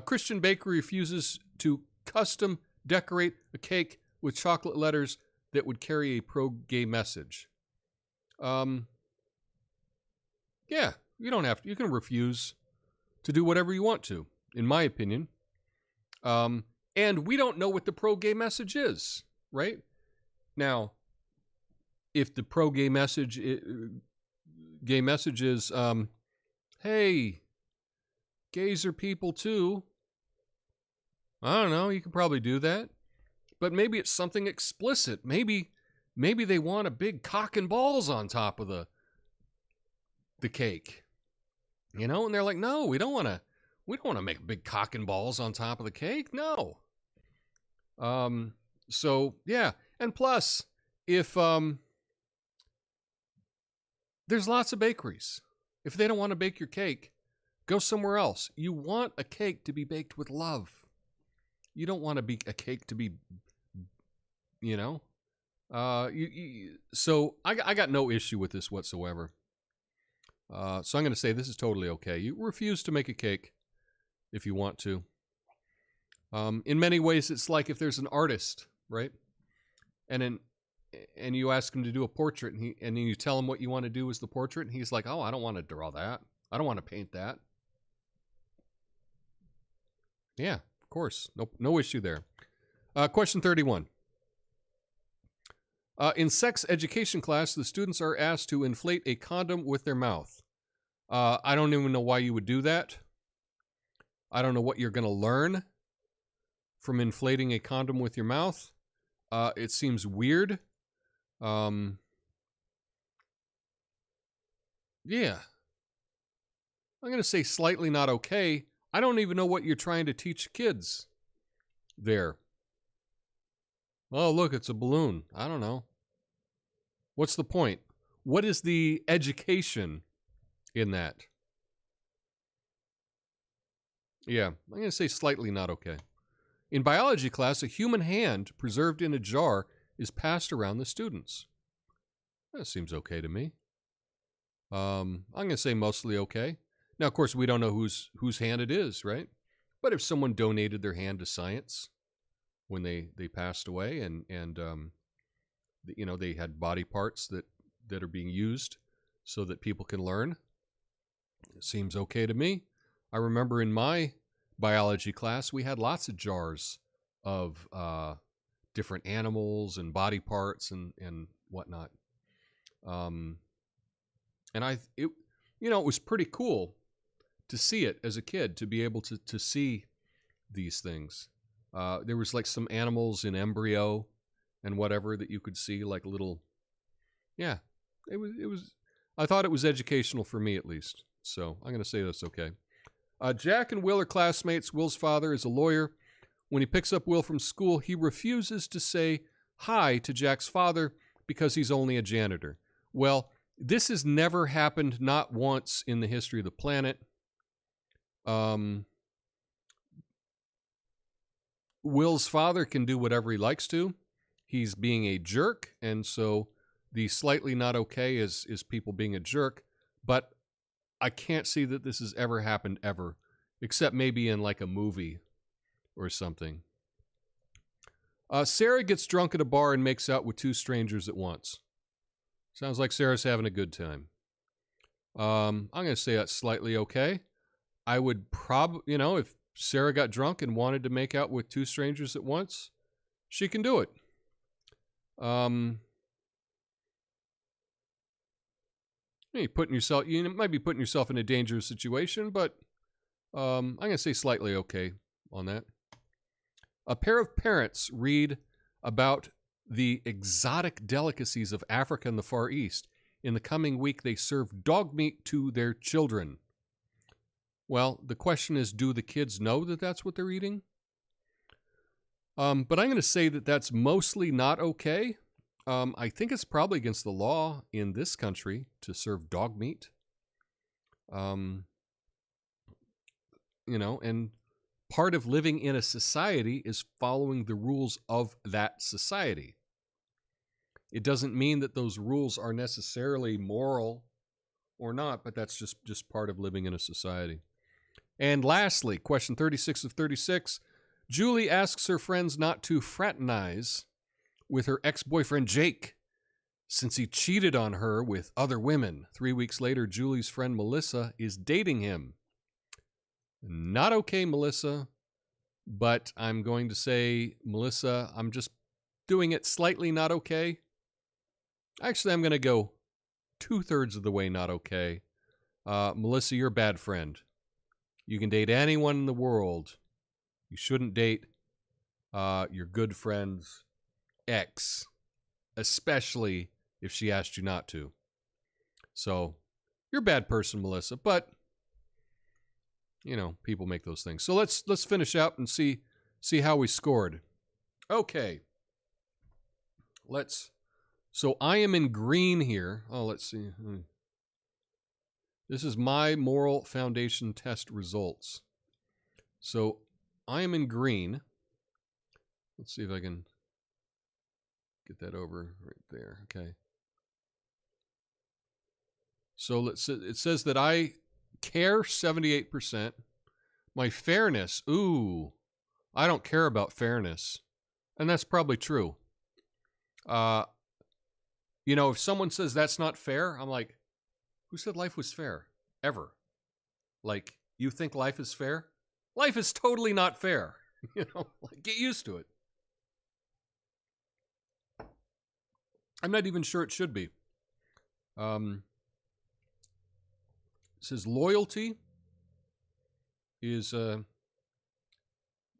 Christian Bakery refuses to custom decorate a cake with chocolate letters that would carry a pro-gay message. Yeah, you don't have to. You can refuse to do whatever you want to, in my opinion. And we don't know what the pro-gay message is, right? Now, if the pro-gay message is, hey, gays are people too. I don't know. You can probably do that. But maybe it's something explicit. Maybe they want a big cock and balls on top of the cake. And they're like, no, we don't want to make big cock and balls on top of the cake. No. So yeah. And plus, if there's lots of bakeries. If they don't want to bake your cake, go somewhere else. You want a cake to be baked with love. You don't want a cake to be, So I got no issue with this whatsoever. So I'm going to say this is totally okay. You refuse to make a cake if you want to. In many ways, it's like if there's an artist, right? And you ask him to do a portrait, and then you tell him what you want to do as the portrait, and he's like, "Oh, I don't want to draw that. I don't want to paint that." Yeah, of course, no issue there. Question 31. In sex education class, the students are asked to inflate a condom with their mouth. I don't even know why you would do that. I don't know what you're going to learn from inflating a condom with your mouth. It seems weird. Yeah. I'm going to say slightly not okay. I don't even know what you're trying to teach kids there. Oh, look, it's a balloon. I don't know. What's the point? What is the education in that? Yeah, I'm going to say slightly not okay. In biology class, a human hand preserved in a jar is passed around the students. That seems okay to me. I'm going to say mostly okay. Now, of course, we don't know whose hand it is, right? But if someone donated their hand to science when they passed away, and they had body parts that are being used so that people can learn, it seems okay to me. I remember in my biology class, we had lots of jars of different animals and body parts and whatnot. And it was pretty cool to see it as a kid, to be able to see these things. There was like some animals in embryo and whatever that you could see, like little, yeah, it was, I thought it was educational for me at least. So I'm going to say that's okay. Jack and Will are classmates. Will's father is a lawyer. When he picks up Will from school, he refuses to say hi to Jack's father because he's only a janitor. Well, this has never happened, not once in the history of the planet. Will's father can do whatever he likes to. He's being a jerk, and so the slightly not okay is people being a jerk. But I can't see that this has ever happened ever, except maybe in like a movie or something. Sarah gets drunk at a bar and makes out with two strangers at once. Sounds like Sarah's having a good time. I'm going to say that's slightly okay. I would probably, Sarah got drunk and wanted to make out with two strangers at once, she can do it. You might be putting yourself in a dangerous situation, but I'm going to say slightly okay on that. A pair of parents read about the exotic delicacies of Africa and the Far East. In the coming week, they serve dog meat to their children. Well, the question is, do the kids know that that's what they're eating? But I'm going to say that that's mostly not okay. I think it's probably against the law in this country to serve dog meat. And part of living in a society is following the rules of that society. It doesn't mean that those rules are necessarily moral or not, but that's just part of living in a society. And lastly, question 36 of 36, Julie asks her friends not to fraternize with her ex-boyfriend Jake since he cheated on her with other women. 3 weeks later, Julie's friend Melissa is dating him. Not okay, Melissa, but I'm going to say, Melissa, I'm just doing it slightly not okay. Actually, I'm going to go 2/3 of the way not okay. Melissa, you're a bad friend. You can date anyone in the world. You shouldn't date your good friend's ex, especially if she asked you not to. So, you're a bad person, Melissa, but people make those things. So let's finish up and see how we scored. Okay. So I am in green here. Oh, let's see. This is my moral foundation test results. So I am in green. Let's see if I can get that over right there. Okay. So it says that I care 78%. My fairness, I don't care about fairness. And that's probably true. If someone says that's not fair, I'm like, who said life was fair? Ever. Like, you think life is fair? Life is totally not fair. Get used to it. I'm not even sure it should be. It says loyalty is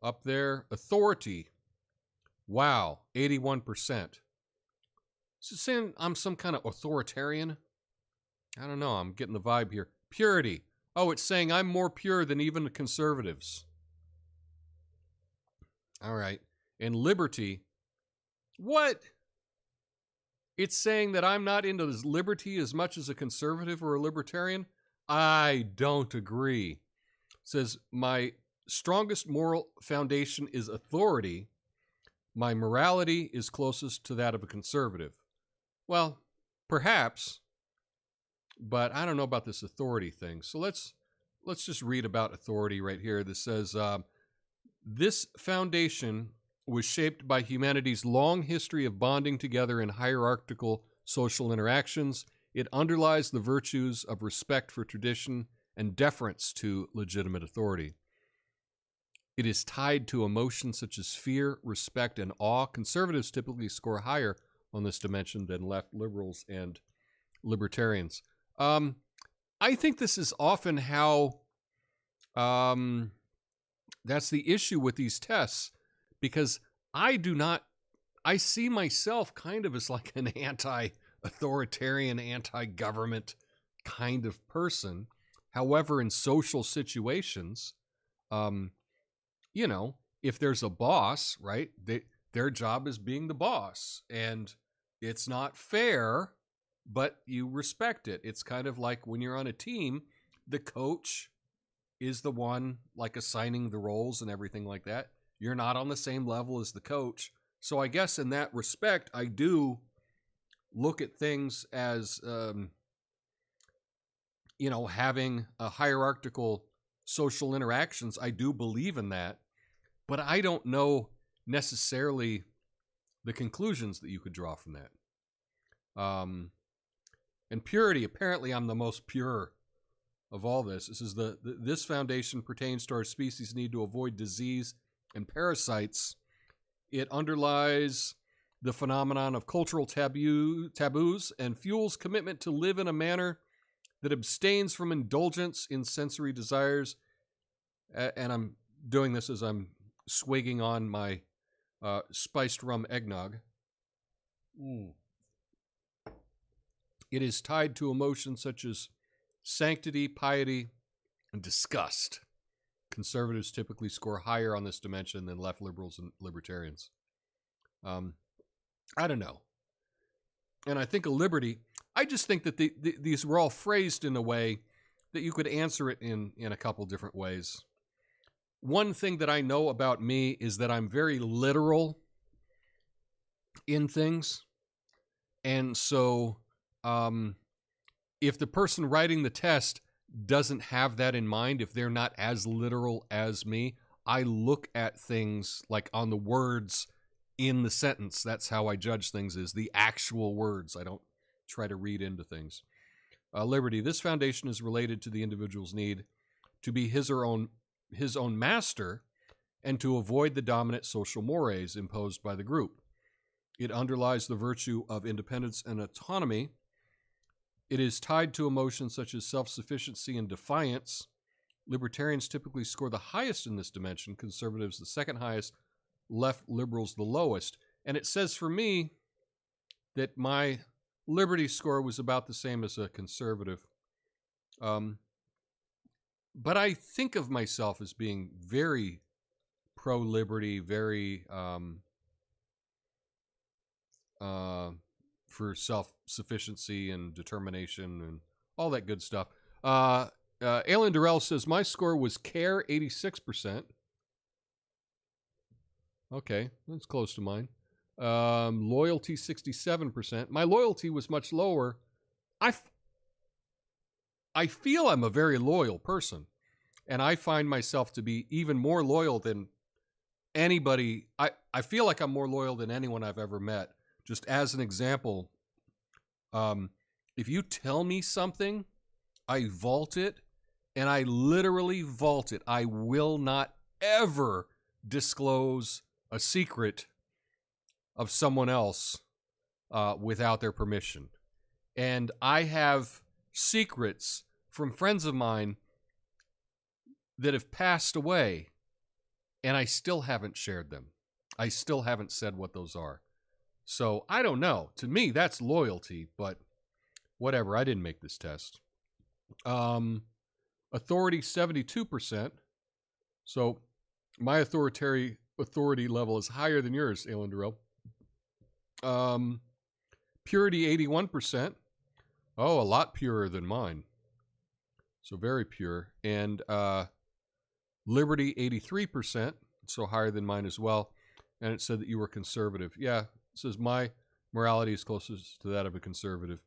up there. Authority, wow, 81%. Is it saying I'm some kind of authoritarian? I don't know. I'm getting the vibe here. Purity. Oh, it's saying I'm more pure than even the conservatives. All right. And liberty. What? It's saying that I'm not into liberty as much as a conservative or a libertarian? I don't agree. It says my strongest moral foundation is authority. My morality is closest to that of a conservative. Well, perhaps, but I don't know about this authority thing. So let's just read about authority right here. This says, this foundation was shaped by humanity's long history of bonding together in hierarchical social interactions. It underlies the virtues of respect for tradition and deference to legitimate authority. It is tied to emotions such as fear, respect, and awe. Conservatives typically score higher on this dimension than left liberals and libertarians. I think this is often how that's the issue with these tests, because I see myself kind of as like an anti-authoritarian, anti-government kind of person. However, in social situations, if there's a boss, right, their job is being the boss, and it's not fair, but you respect it. It's kind of like when you're on a team, the coach is the one like assigning the roles and everything like that. You're not on the same level as the coach. So I guess in that respect, I do look at things as, having a hierarchical social interactions. I do believe in that, but I don't know necessarily the conclusions that you could draw from that. And purity, apparently I'm the most pure of all this. This is this foundation pertains to our species' need to avoid disease and parasites. It underlies the phenomenon of cultural taboos and fuels commitment to live in a manner that abstains from indulgence in sensory desires. And I'm doing this as I'm swigging on my spiced rum eggnog. It is tied to emotions such as sanctity, piety, and disgust. Conservatives typically score higher on this dimension than left liberals and libertarians. I don't know. And I think of liberty, I just think that these were all phrased in a way that you could answer it in a couple different ways. One thing that I know about me is that I'm very literal in things. And so if the person writing the test doesn't have that in mind, if they're not as literal as me, I look at things like on the words in the sentence. That's how I judge things, is the actual words. I don't try to read into things. Liberty. This foundation is related to the individual's need to be his own master and to avoid the dominant social mores imposed by the group. It underlies the virtue of independence and autonomy. It is tied to emotions such as self-sufficiency and defiance. Libertarians typically score the highest in this dimension, conservatives the second highest, left liberals the lowest. And it says for me that my liberty score was about the same as a conservative. But I think of myself as being very pro-liberty, very for self-sufficiency and determination and all that good stuff. Alan Durrell says, my score was care, 86%. Okay, that's close to mine. Loyalty, 67%. My loyalty was much lower. I feel I'm a very loyal person, and I find myself to be even more loyal than anybody. I feel like I'm more loyal than anyone I've ever met. Just as an example, if you tell me something, I vault it, and I literally vault it. I will not ever disclose a secret of someone else without their permission. And I have secrets from friends of mine that have passed away, and I still haven't shared them. I still haven't said what those are. So I don't know. To me, that's loyalty, but whatever. I didn't make this test. Authority, 72%. So my authority level is higher than yours, Alan Durrell. Purity, 81%. Oh, a lot purer than mine. So very pure. And liberty, 83%. So higher than mine as well. And it said that you were conservative. Yeah, it says my morality is closest to that of a conservative.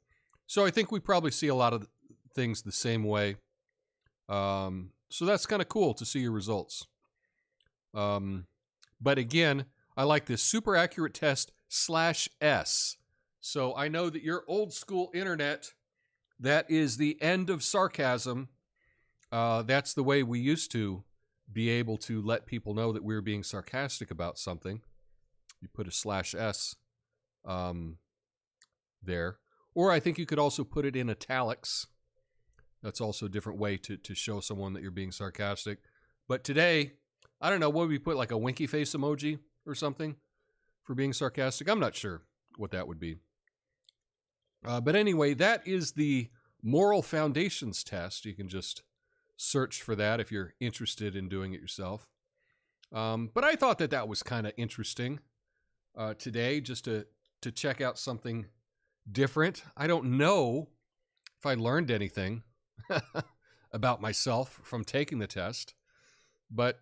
So I think we probably see a lot of things the same way. So that's kind of cool to see your results. But again, I like this super accurate test /S. So I know that your old school internet, that is the end of sarcasm. That's the way we used to be able to let people know that we were being sarcastic about something. You put a /S there. Or I think you could also put it in italics. That's also a different way to show someone that you're being sarcastic. But today, I don't know, what would we put, like a winky face emoji or something for being sarcastic? I'm not sure what that would be. But anyway, that is the Moral Foundations test. You can just search for that if you're interested in doing it yourself. But I thought that was kind of interesting today, just to check out something different. I don't know if I learned anything about myself from taking the test, but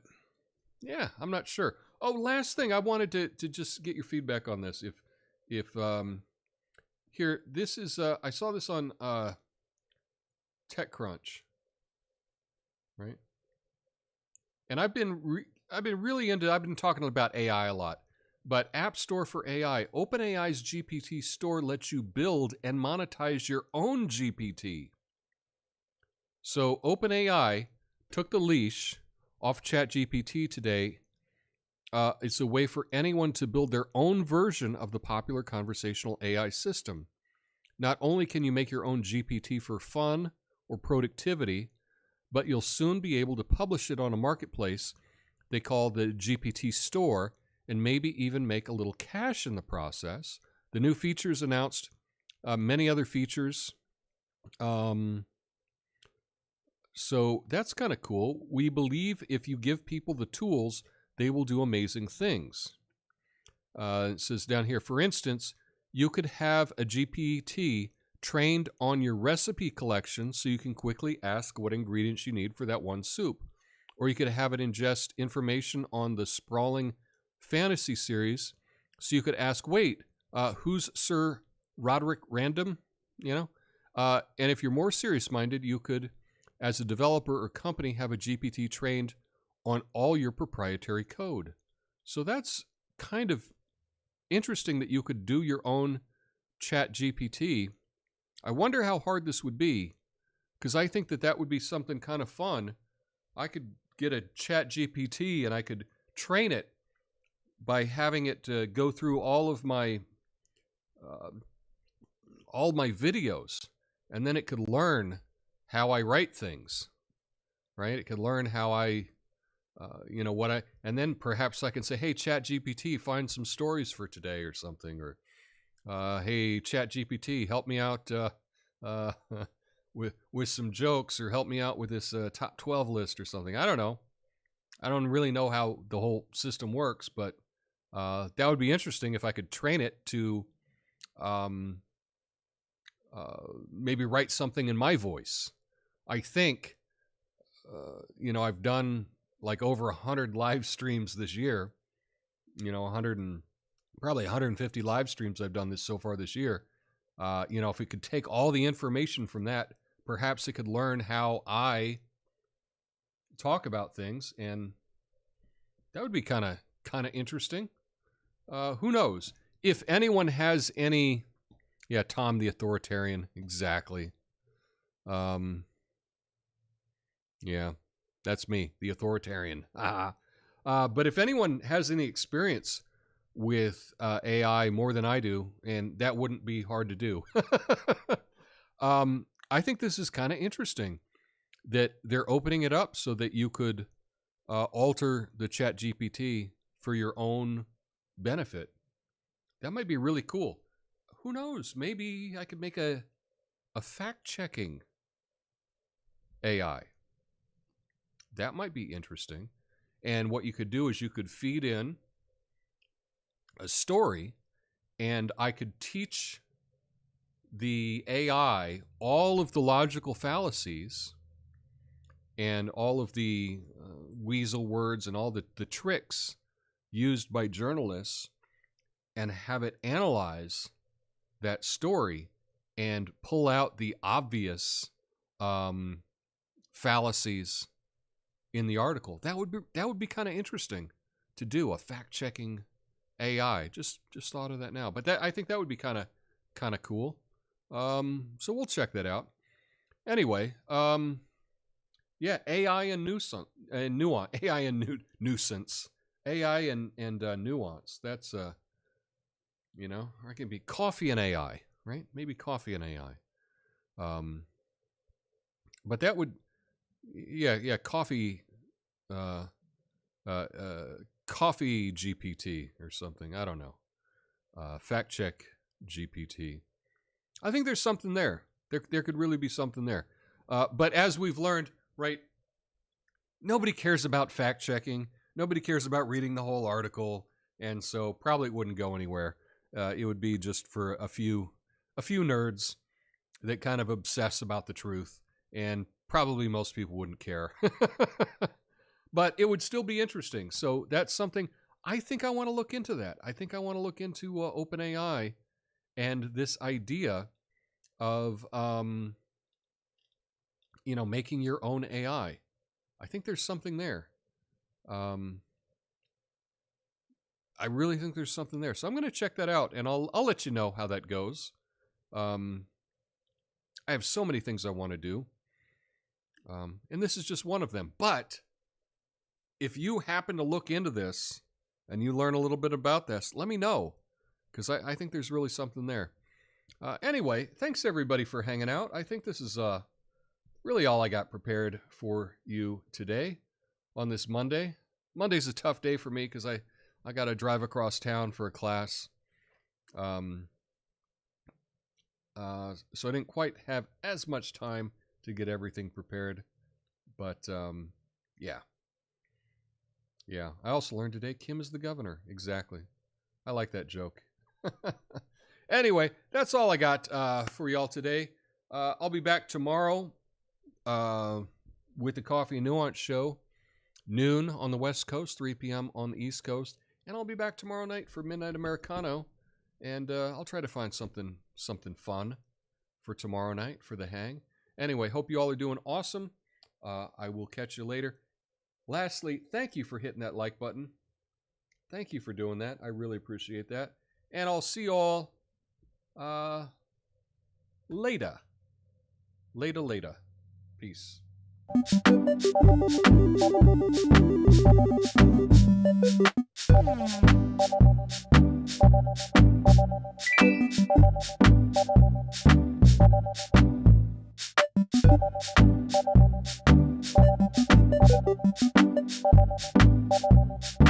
yeah, I'm not sure. Oh, last thing, I wanted to just get your feedback on this. If here, this is I saw this on TechCrunch, right? And I've been talking about AI a lot. But App Store for AI, OpenAI's GPT store lets you build and monetize your own GPT. So OpenAI took the leash off ChatGPT today. It's a way for anyone to build their own version of the popular conversational AI system. Not only can you make your own GPT for fun or productivity, but you'll soon be able to publish it on a marketplace they call the GPT Store, and maybe even make a little cash in the process. The new features announced many other features. So that's kind of cool. We believe if you give people the tools, they will do amazing things. It says down here, for instance, you could have a GPT trained on your recipe collection so you can quickly ask what ingredients you need for that one soup. Or you could have it ingest information on the sprawling fantasy series so you could ask, wait, who's Sir Roderick Random? And if you're more serious-minded, you could, as a developer or company, have a GPT trained on all your proprietary code. So that's kind of interesting that you could do your own chat GPT. I wonder how hard this would be, because I think that would be something kind of fun. I could get a chat GPT and I could train it by having it go through all of my videos, and then it could learn how I write things, right? It could learn how I, and then perhaps I can say, hey, chat GPT, find some stories for today or something, or hey, chat GPT, help me out with some jokes, or help me out with this top 12 list or something. I don't know. I don't really know how the whole system works, but that would be interesting if I could train it to maybe write something in my voice. I think, I've done like over 100 live streams this year, 100 and probably 150 live streams I've done so far this year. If we could take all the information from that, perhaps it could learn how I talk about things, and that would be kind of interesting. Who knows? If anyone has any, Tom the Authoritarian, exactly. That's me, the Authoritarian. But if anyone has any experience with AI more than I do, and that wouldn't be hard to do, I think this is kind of interesting that they're opening it up so that you could alter the chat GPT for your own benefit. That might be really cool. Who knows? Maybe I could make a fact-checking AI. That might be interesting. And what you could do is you could feed in a story, and I could teach the AI all of the logical fallacies and all of the weasel words and all the tricks used by journalists, and have it analyze that story and pull out the obvious fallacies in the article. That would be kind of interesting to do, a fact-checking AI. Just thought of that now. But I think that would be kind of cool. So we'll check that out. Anyway, AI and nuisance, AI and nuisance, AI and nuance. That's or it can be coffee and AI, right? Maybe coffee and AI. But that would, coffee, coffee GPT or something. I don't know. Fact check GPT. I think there's something there. There could really be something there. But as we've learned, right, nobody cares about fact checking. Nobody cares about reading the whole article, and so probably it wouldn't go anywhere. It would be just for a few nerds that kind of obsess about the truth, and probably most people wouldn't care. But it would still be interesting. So that's something I think I want to look into. That I think I want to look into OpenAI and this idea of making your own AI. I think there's something there. I really think there's something there. So I'm going to check that out, and I'll let you know how that goes. I have so many things I want to do. And this is just one of them. But if you happen to look into this and you learn a little bit about this, let me know, because I think there's really something there. Anyway, thanks everybody for hanging out. I think this is really all I got prepared for you today on this Monday. Monday's a tough day for me because I got to drive across town for a class. So I didn't quite have as much time to get everything prepared. But yeah. Yeah. I also learned today Kim is the governor. Exactly. I like that joke. Anyway, that's all I got for y'all today. I'll be back tomorrow with the Coffee and Nuance show, noon on the West Coast, 3 p.m. on the East Coast. And I'll be back tomorrow night for Midnight Americano. And I'll try to find something fun for tomorrow night for the hang. Anyway, hope you all are doing awesome. I will catch you later. Lastly, thank you for hitting that like button. Thank you for doing that. I really appreciate that. And I'll see you all later. Later. Peace.